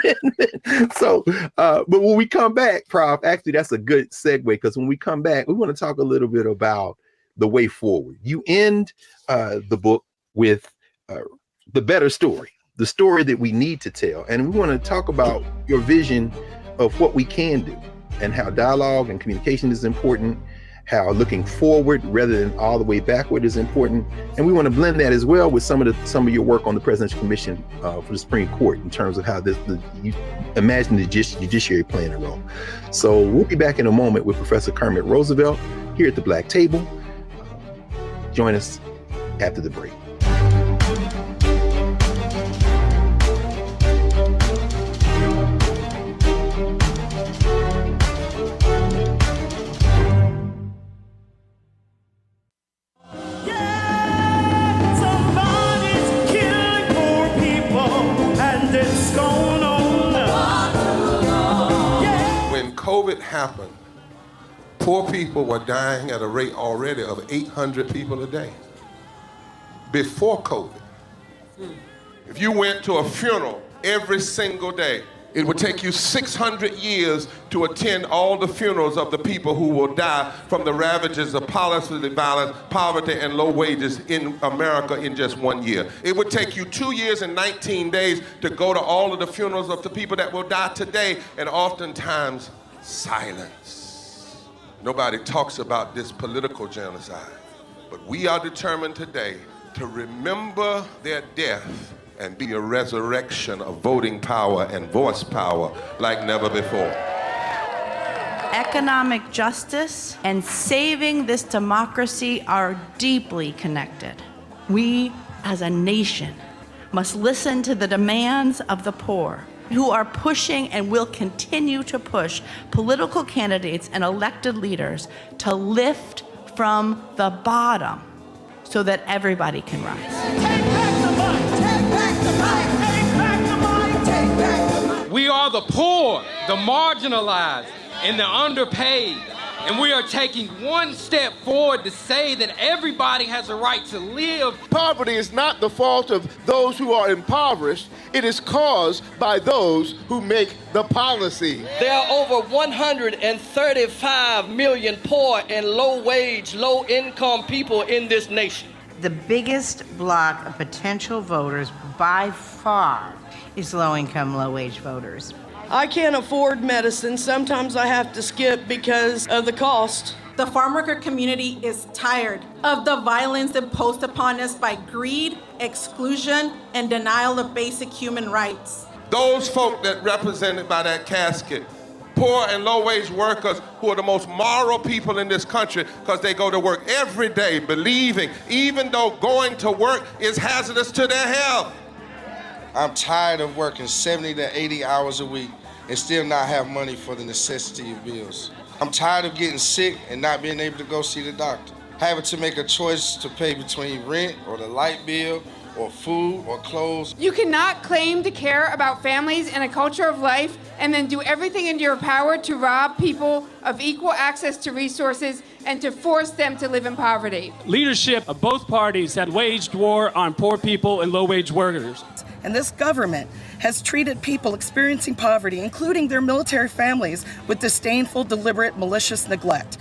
Amendment. So, but when we come back, Prof, actually, that's a good segue, because when we come back, we want to talk a little bit about the way forward. You end the book with the better story. The story that we need to tell. And we want to talk about your vision of what we can do and how dialogue and communication is important, how looking forward rather than all the way backward is important. And we want to blend that as well with some of your work on the Presidential Commission for the Supreme Court in terms of how you imagine the judiciary playing a role. So we'll be back in a moment with Professor Kermit Roosevelt here at the Black Table. Join us after the break. COVID happened, poor people were dying at a rate already of 800 people a day. Before COVID, if you went to a funeral every single day, it would take you 600 years to attend all the funerals of the people who will die from the ravages of policy violence, poverty, and low wages in America in just 1 year. It would take you 2 years and 19 days to go to all of the funerals of the people that will die today, and oftentimes silence. Nobody talks about this political genocide, but we are determined today to remember their death and be a resurrection of voting power and voice power like never before. Economic justice and saving this democracy are deeply connected. We, as a nation, must listen to the demands of the poor, who are pushing and will continue to push political candidates and elected leaders to lift from the bottom so that everybody can rise. Take back the mic, take back the mic, take back the mic, take back the mic. We are the poor, the marginalized, and the underpaid. And we are taking one step forward to say that everybody has a right to live. Poverty is not the fault of those who are impoverished. It is caused by those who make the policy. There are over 135 million poor and low-wage, low-income people in this nation. The biggest block of potential voters by far is low-income, low-wage voters. I can't afford medicine. Sometimes I have to skip because of the cost. The farm worker community is tired of the violence imposed upon us by greed, exclusion, and denial of basic human rights. Those folk that represented by that casket, poor and low-wage workers who are the most moral people in this country because they go to work every day believing, even though going to work is hazardous to their health. I'm tired of working 70 to 80 hours a week and still not have money for the necessity of bills. I'm tired of getting sick and not being able to go see the doctor. Having to make a choice to pay between rent or the light bill or food or clothes. You cannot claim to care about families and a culture of life and then do everything in your power to rob people of equal access to resources and to force them to live in poverty. Leadership of both parties have waged war on poor people and low-wage workers. And this government has treated people experiencing poverty, including their military families, with disdainful, deliberate, malicious neglect.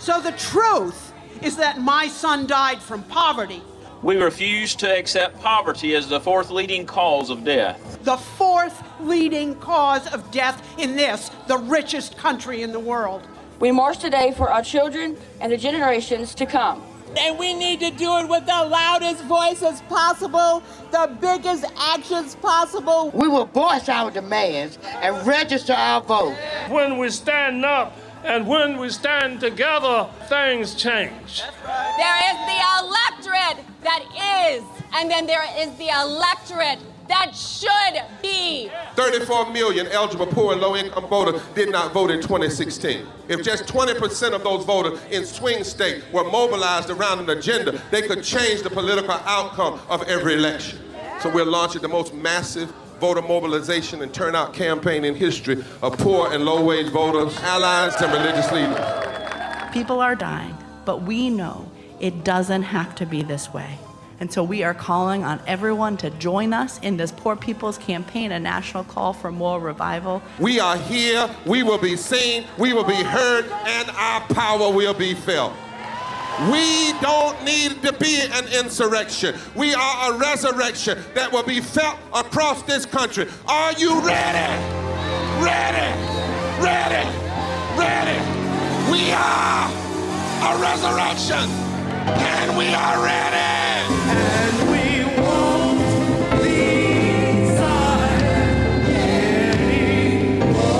So the truth is that my son died from poverty. We refuse to accept poverty as the fourth leading cause of death. The fourth leading cause of death in this, the richest country in the world. We march today for our children and the generations to come. And we need to do it with the loudest voices possible, the biggest actions possible. We will voice our demands and register our vote. When we stand up and when we stand together, things change. There is the electorate that is, and then there is the electorate that should be. 34 million eligible poor and low-income voters did not vote in 2016. If just 20% of those voters in swing states were mobilized around an agenda, they could change the political outcome of every election. So we're launching the most massive voter mobilization and turnout campaign in history of poor and low-wage voters, allies, and religious leaders. People are dying, but we know it doesn't have to be this way. And so we are calling on everyone to join us in this Poor People's Campaign, a national call for more revival. We are here, we will be seen, we will be heard, and our power will be felt. We don't need to be an insurrection. We are a resurrection that will be felt across this country. Are you ready? Ready? Ready? Ready? We are a resurrection, and we are ready. And we won't be silent anymore.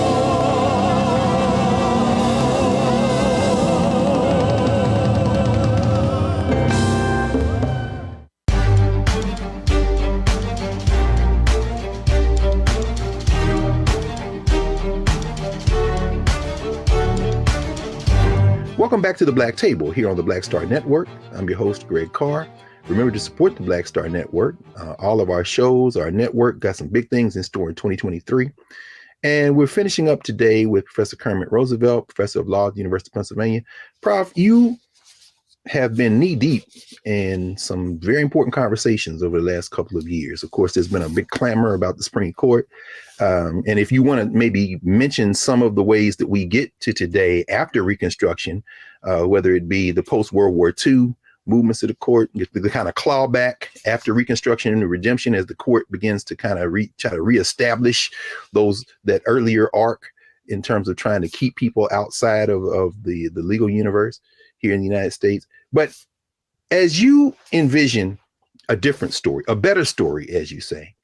Welcome back to the Black Table here on the Black Star Network. I'm your host, Greg Carr. Remember to support the Black Star Network. All of our shows, our network got some big things in store in 2023. And we're finishing up today with Professor Kermit Roosevelt, Professor of Law at the University of Pennsylvania. Prof, you have been knee-deep in some very important conversations over the last couple of years. Of course, there's been a big clamor about the Supreme Court. And if you want to maybe mention some of the ways that we get to today after Reconstruction, whether it be the post-World War II movements of the court, the kind of clawback after Reconstruction and the redemption as the court begins to kind of try to reestablish that earlier arc in terms of trying to keep people outside of the legal universe here in the United States. But as you envision a different story, a better story, as you say,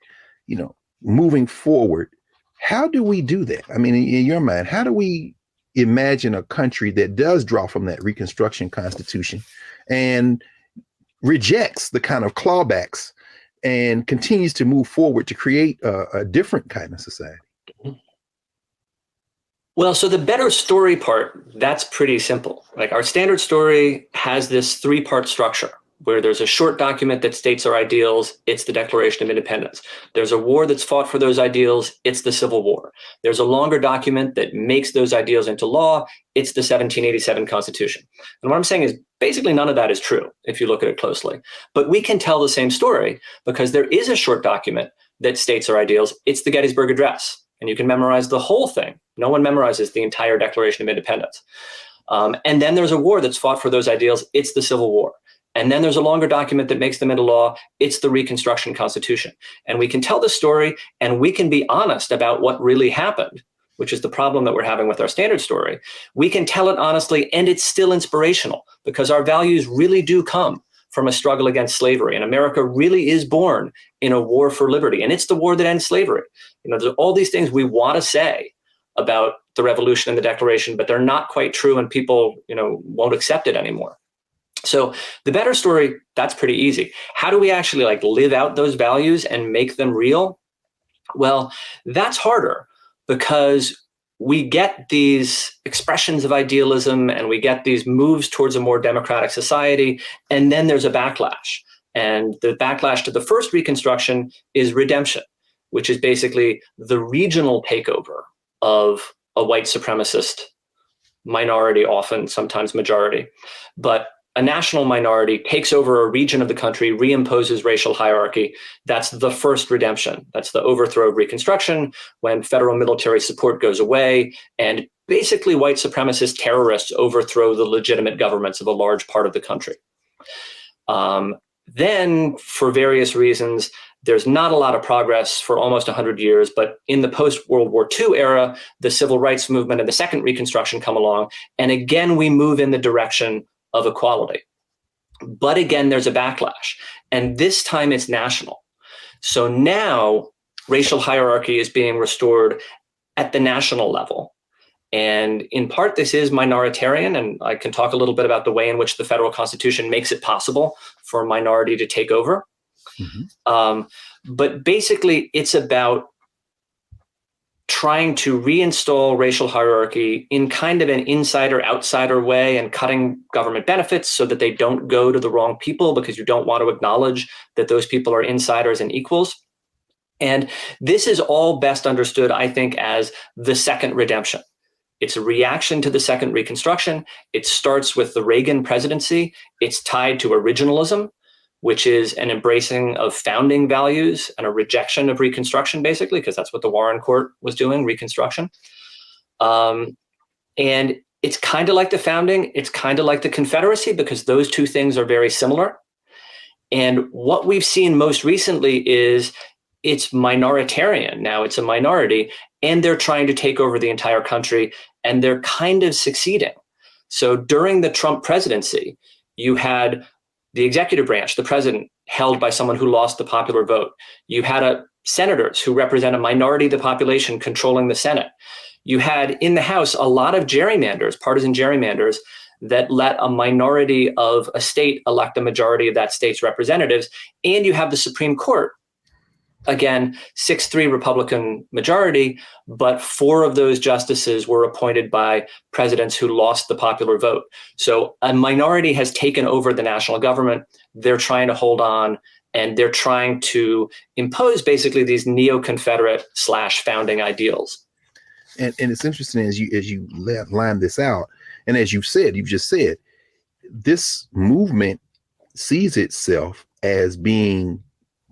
moving forward, how do we do that? I mean, in your mind, how do we imagine a country that does draw from that Reconstruction Constitution and rejects the kind of clawbacks and continues to move forward to create a different kind of society? Well, so the better story part, that's pretty simple. Like our standard story has this three-part structure. where there's a short document that states our ideals, it's the Declaration of Independence. There's a war that's fought for those ideals, it's the Civil War. There's a longer document that makes those ideals into law, it's the 1787 Constitution. And what I'm saying is basically none of that is true if you look at it closely. But we can tell the same story because there is a short document that states our ideals, it's the Gettysburg Address. And you can memorize the whole thing. No one memorizes the entire Declaration of Independence. And then there's a war that's fought for those ideals, it's the Civil War. And then there's a longer document that makes them into law. It's the Reconstruction Constitution. And we can tell the story and we can be honest about what really happened, which is the problem that we're having with our standard story. We can tell it honestly and it's still inspirational because our values really do come from a struggle against slavery. And America really is born in a war for liberty. And it's the war that ends slavery. You know, there's all these things we want to say about the revolution and the Declaration, but they're not quite true and people, won't accept it anymore. So the better story, that's pretty easy. How do we actually live out those values and make them real? Well, that's harder because we get these expressions of idealism and we get these moves towards a more democratic society, and then there's a backlash. And the backlash to the first Reconstruction is redemption, which is basically the regional takeover of a white supremacist minority, often, sometimes majority. But a national minority takes over a region of the country, reimposes racial hierarchy. That's the first redemption. That's the overthrow of Reconstruction, when federal military support goes away, and basically white supremacist terrorists overthrow the legitimate governments of a large part of the country. Then, for various reasons, there's not a lot of progress for almost 100 years, but in the post-World War II era, the civil rights movement and the second Reconstruction come along, and again, we move in the direction of equality. But again, there's a backlash, and this time it's national. So now racial hierarchy is being restored at the national level. And in part, this is minoritarian, and I can talk a little bit about the way in which the federal Constitution makes it possible for a minority to take over. Mm-hmm. But basically, it's about trying to reinstall racial hierarchy in kind of an insider-outsider way and cutting government benefits so that they don't go to the wrong people because you don't want to acknowledge that those people are insiders and equals. And this is all best understood, I think, as the second redemption. It's a reaction to the second Reconstruction. It starts with the Reagan presidency. It's tied to originalism, which is an embracing of founding values and a rejection of Reconstruction, basically, because that's what the Warren Court was doing, Reconstruction. And it's kind of like the founding. It's kind of like the Confederacy, because those two things are very similar. And what we've seen most recently is it's minoritarian. Now it's a minority, and they're trying to take over the entire country, and they're kind of succeeding. So during the Trump presidency, you had the executive branch, the president, held by someone who lost the popular vote. You had senators who represent a minority of the population controlling the Senate. You had in the House a lot of gerrymanders, partisan gerrymanders, that let a minority of a state elect a majority of that state's representatives. And you have the Supreme Court, again, 6-3 Republican majority, but 4 of those justices were appointed by presidents who lost the popular vote. So a minority has taken over the national government. They're trying to hold on, and they're trying to impose basically these neo-Confederate / founding ideals. And it's interesting as you line this out, and as you've just said, this movement sees itself as being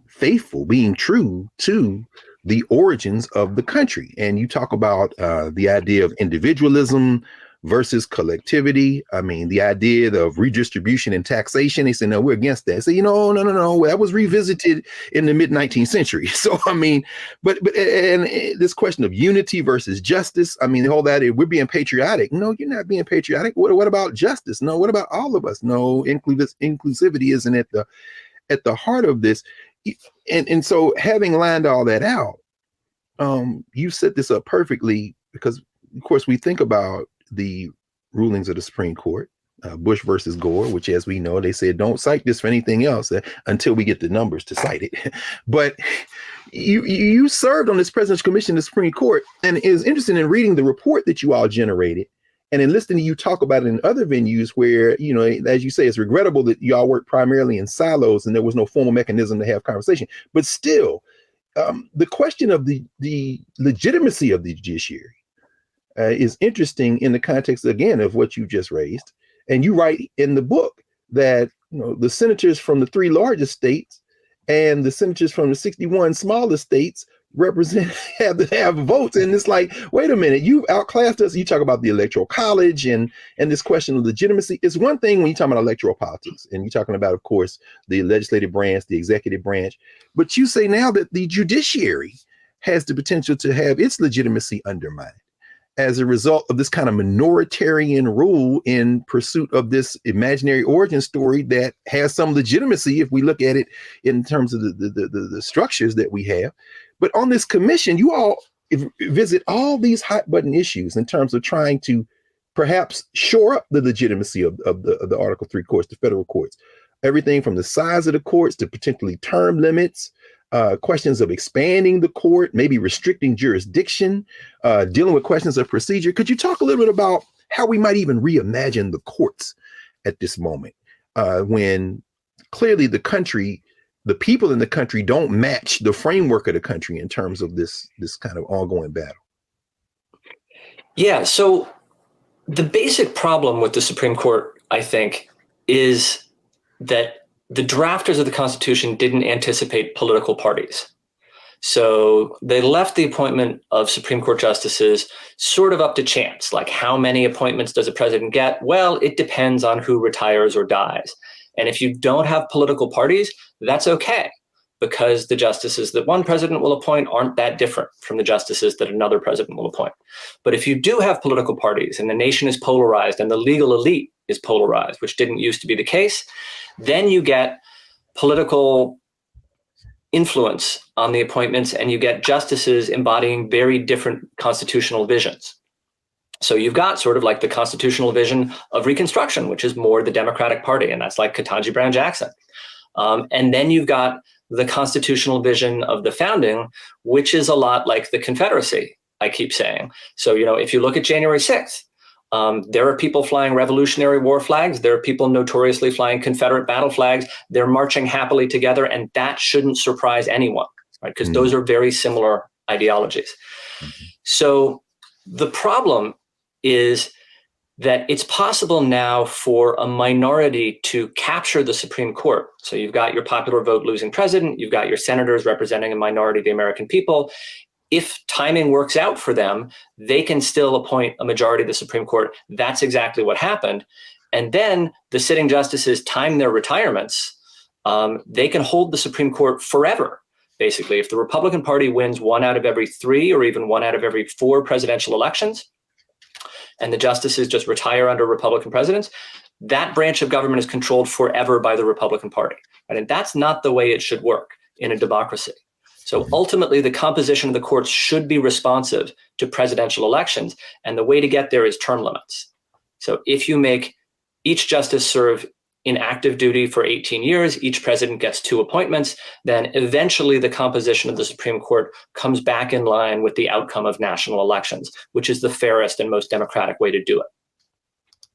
faithful, being true to the origins of the country. And you talk about the idea of individualism versus collectivity. I mean, the idea of redistribution and taxation. They say, no, we're against that. Say, no, that was revisited in the mid 19th century. So, I mean, but this question of unity versus justice. I mean, all that, we're being patriotic. No, you're not being patriotic. What about justice? No, what about all of us? No, inclusivity isn't at the heart of this. And so having lined all that out, you set this up perfectly, because of course we think about the rulings of the Supreme Court, Bush versus Gore, which, as we know, they said don't cite this for anything else until we get the numbers to cite it. But you served on this President's Commission in the Supreme Court, and it was interesting in reading the report that you all generated. And in listening to you talk about it in other venues where, you know, as you say, it's regrettable that y'all work primarily in silos and there was no formal mechanism to have conversation. But still, the question of the legitimacy of the judiciary is interesting in the context, again, of what you just raised. And you write in the book that, you know, the senators from the 3 largest states and the senators from the 61 smallest states have to have votes. And it's like, wait a minute, you've outclassed us. You talk about the electoral college and this question of legitimacy. It's one thing when you talk about electoral politics and you're talking about, of course, the legislative branch, the executive branch, but you say now that the judiciary has the potential to have its legitimacy undermined as a result of this kind of minoritarian rule in pursuit of this imaginary origin story that has some legitimacy if we look at it in terms of the structures that we have. But on this commission, you all visit all these hot button issues in terms of trying to perhaps shore up the legitimacy of the Article 3 courts, the federal courts. Everything from the size of the courts to potentially term limits, questions of expanding the court, maybe restricting jurisdiction, dealing with questions of procedure. Could you talk a little bit about how we might even reimagine the courts at this moment when clearly the people in the country don't match the framework of the country in terms of this kind of ongoing battle? Yeah, so the basic problem with the Supreme Court, I think, is that the drafters of the Constitution didn't anticipate political parties. So they left the appointment of Supreme Court justices sort of up to chance. Like, how many appointments does a president get? Well, it depends on who retires or dies. And if you don't have political parties, that's okay, because the justices that one president will appoint aren't that different from the justices that another president will appoint. But if you do have political parties and the nation is polarized and the legal elite is polarized, which didn't used to be the case, then you get political influence on the appointments and you get justices embodying very different constitutional visions. So you've got sort of like the constitutional vision of Reconstruction, which is more the Democratic Party, and that's like Ketanji Brown Jackson. And then you've got the constitutional vision of the founding, which is a lot like the Confederacy, I keep saying. So, you know, if you look at January 6th, there are people flying Revolutionary War flags. There are people notoriously flying Confederate battle flags. They're marching happily together, and that shouldn't surprise anyone, right? Because those are very similar ideologies. So the problem is that it's possible now for a minority to capture the Supreme Court. So you've got your popular vote losing president, you've got your senators representing a minority of the American people. If timing works out for them, they can still appoint a majority of the Supreme Court. That's exactly what happened. And then the sitting justices time their retirements. They can hold the Supreme Court forever. Basically, if the Republican Party wins 1 out of every 3 or even 1 out of every 4 presidential elections, and the justices just retire under Republican presidents, that branch of government is controlled forever by the Republican Party. And that's not the way it should work in a democracy. So ultimately, the composition of the courts should be responsive to presidential elections. And the way to get there is term limits. So if you make each justice serve in active duty for 18 years, each president gets 2 appointments, then eventually the composition of the Supreme Court comes back in line with the outcome of national elections, which is the fairest and most democratic way to do it.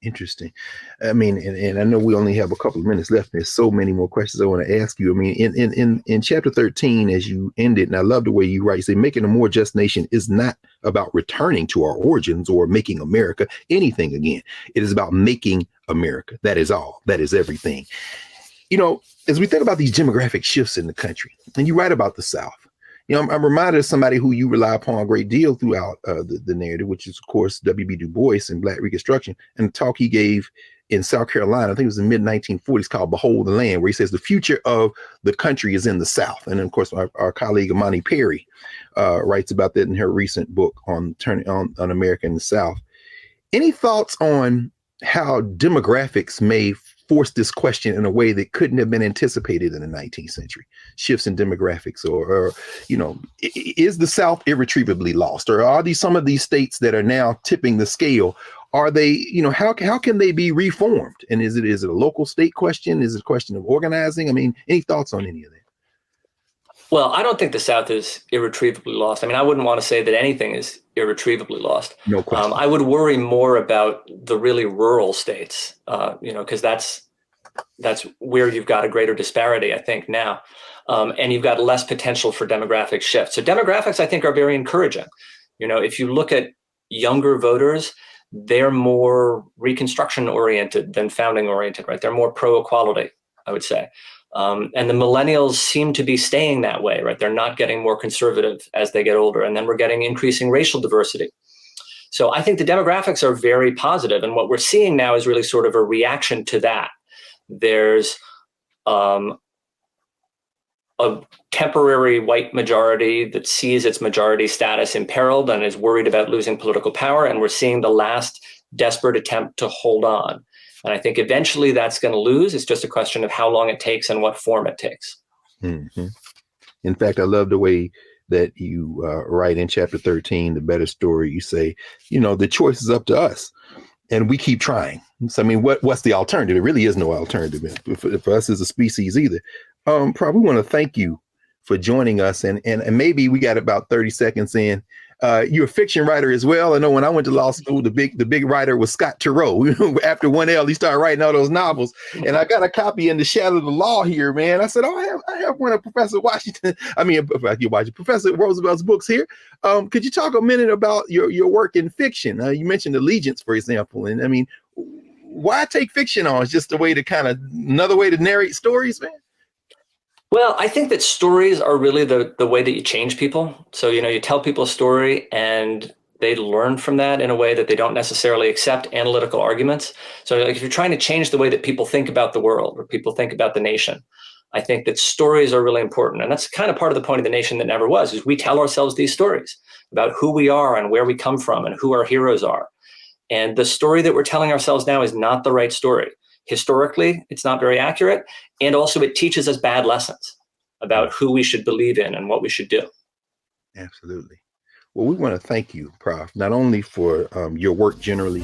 Interesting. I mean, and I know we only have a couple of minutes left. There's so many more questions I want to ask you. I mean, in chapter 13, as you ended, and I love the way you write, you say, making a more just nation is not about returning to our origins or making America anything again. It is about making America. That is all. That is everything. You know, as we think about these demographic shifts in the country, and you write about the South, you know, I'm reminded of somebody who you rely upon a great deal throughout the narrative, which is, of course, W.B. Du Bois in Black Reconstruction, and the talk he gave in South Carolina, I think it was in the mid-1940s, called Behold the Land, where he says the future of the country is in the South. And then, of course, our colleague Imani Perry writes about that in her recent book on America in the South. Any thoughts on how demographics may force this question in a way that couldn't have been anticipated in the 19th century? Shifts in demographics, or you know, is the South irretrievably lost? Or are some of these states that are now tipping the scale, are they, you know, how can they be reformed? And is it a local state question? Is it a question of organizing? I mean, any thoughts on any of that? Well, I don't think the South is irretrievably lost. I mean, I wouldn't want to say that anything is irretrievably lost. No question. I would worry more about the really rural states, because that's where you've got a greater disparity, I think, now. And you've got less potential for demographic shift. So demographics, I think, are very encouraging. If you look at younger voters, they're more Reconstruction oriented than founding oriented, right? They're more pro-equality, I would say. And the millennials seem to be staying that way, right? They're not getting more conservative as they get older. And then we're getting increasing racial diversity. So I think the demographics are very positive. And what we're seeing now is really sort of a reaction to that. There's a temporary white majority that sees its majority status imperiled and is worried about losing political power. And we're seeing the last desperate attempt to hold on. And I think eventually that's going to lose. It's just a question of how long it takes and what form it takes. Mm-hmm. In fact, I love the way that you write in chapter 13, The Better Story. You say, the choice is up to us and we keep trying. So, I mean, what's the alternative? There really is no alternative for us as a species either. Probably want to thank you for joining us. And maybe we got about 30 seconds in. You're a fiction writer as well. I know when I went to law school, the big writer was Scott Turow. After 1L, he started writing all those novels. And I got a copy in The Shadow of the Law here, man. I said, I have one of Professor Roosevelt's books here. Could you talk a minute about your work in fiction? You mentioned Allegiance, for example. And I mean, why take fiction on? It's just a way to another way to narrate stories, man. Well, I think that stories are really the way that you change people. So, you tell people a story and they learn from that in a way that they don't necessarily accept analytical arguments. So if you're trying to change the way that people think about the world or people think about the nation, I think that stories are really important. And that's kind of part of the point of The Nation That Never Was, is we tell ourselves these stories about who we are and where we come from and who our heroes are. And the story that we're telling ourselves now is not the right story. Historically, it's not very accurate. And also it teaches us bad lessons about who we should believe in and what we should do. Absolutely. Well, we want to thank you, Prof, not only for your work generally,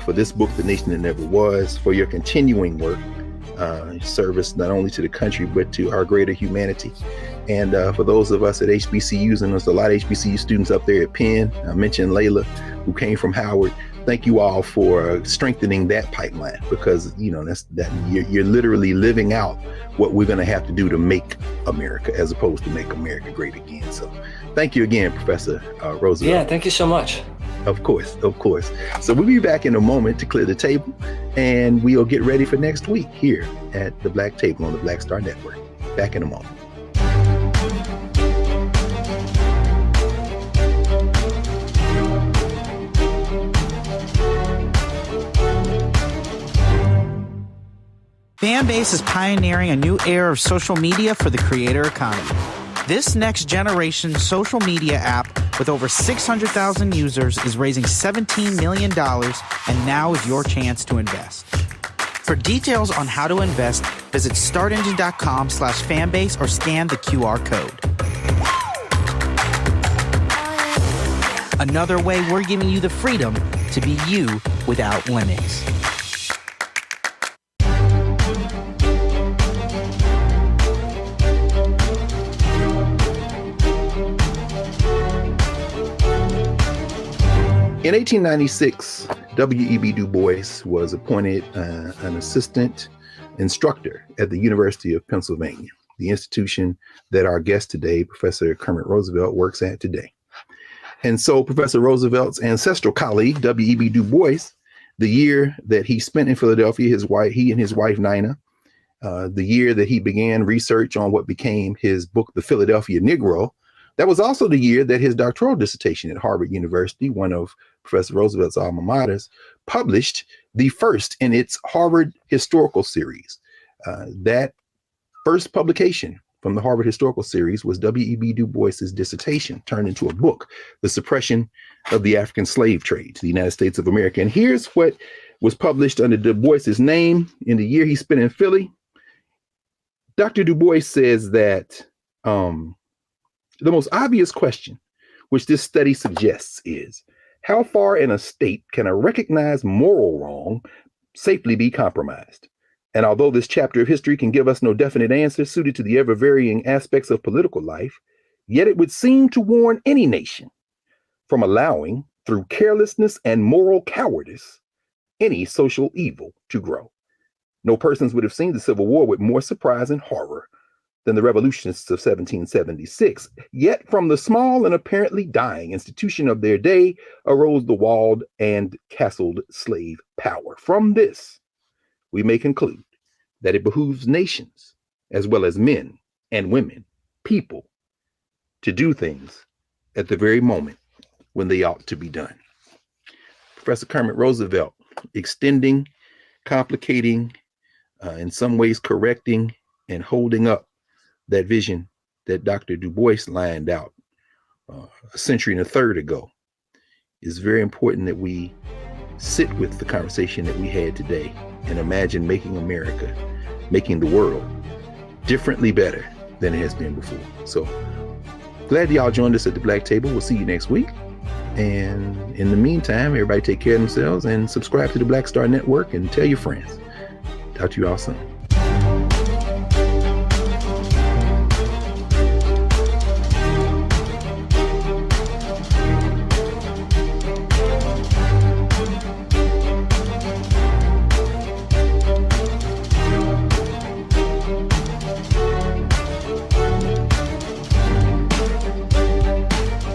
for this book, The Nation That Never Was, for your continuing work, service not only to the country, but to our greater humanity. And for those of us at HBCUs, and there's a lot of HBCU students up there at Penn, I mentioned Layla, who came from Howard. Thank you all for strengthening that pipeline, because you're literally living out what we're going to have to do to make America, as opposed to make America great again. So thank you again, Professor Roosevelt. Yeah, thank you so much. Of course. So we'll be back in a moment to clear the table, and we'll get ready for next week here at the Black Table on the Black Star Network. Back in a moment. Fanbase is pioneering a new era of social media for the creator economy. This next generation social media app with over 600,000 users is raising $17 million, and now is your chance to invest. For details on how to invest, visit startengine.com/fanbase or scan the QR code. Another way we're giving you the freedom to be you without limits. In 1896, W.E.B. Du Bois was appointed an assistant instructor at the University of Pennsylvania, the institution that our guest today, Professor Kermit Roosevelt, works at today. And so Professor Roosevelt's ancestral colleague, W.E.B. Du Bois, the year that he spent in Philadelphia, he and his wife, Nina, the year that he began research on what became his book, The Philadelphia Negro, that was also the year that his doctoral dissertation at Harvard University, one of Professor Roosevelt's alma maters, published the first in its Harvard Historical Series. That first publication from the Harvard Historical Series was W.E.B. Du Bois's dissertation turned into a book, The Suppression of the African Slave Trade to the United States of America. And here's what was published under Du Bois's name in the year he spent in Philly. Dr. Du Bois says that the most obvious question which this study suggests is, how far in a state can a recognized moral wrong safely be compromised? And although this chapter of history can give us no definite answer suited to the ever-varying aspects of political life, yet it would seem to warn any nation from allowing, through carelessness and moral cowardice, any social evil to grow. No persons would have seen the Civil War with more surprise and horror than the revolutionists of 1776. Yet from the small and apparently dying institution of their day arose the walled and castled slave power. From this, we may conclude that it behooves nations, as well as men and women, people, to do things at the very moment when they ought to be done. Professor Kermit Roosevelt, extending, complicating, in some ways correcting, and holding up that vision that Dr. Du Bois lined out a century and a third ago. It's very important that we sit with the conversation that we had today and imagine making America, making the world differently better than it has been before. So glad y'all joined us at the Black Table. We'll see you next week. And in the meantime, everybody take care of themselves and subscribe to the Black Star Network and tell your friends. Talk to you all soon.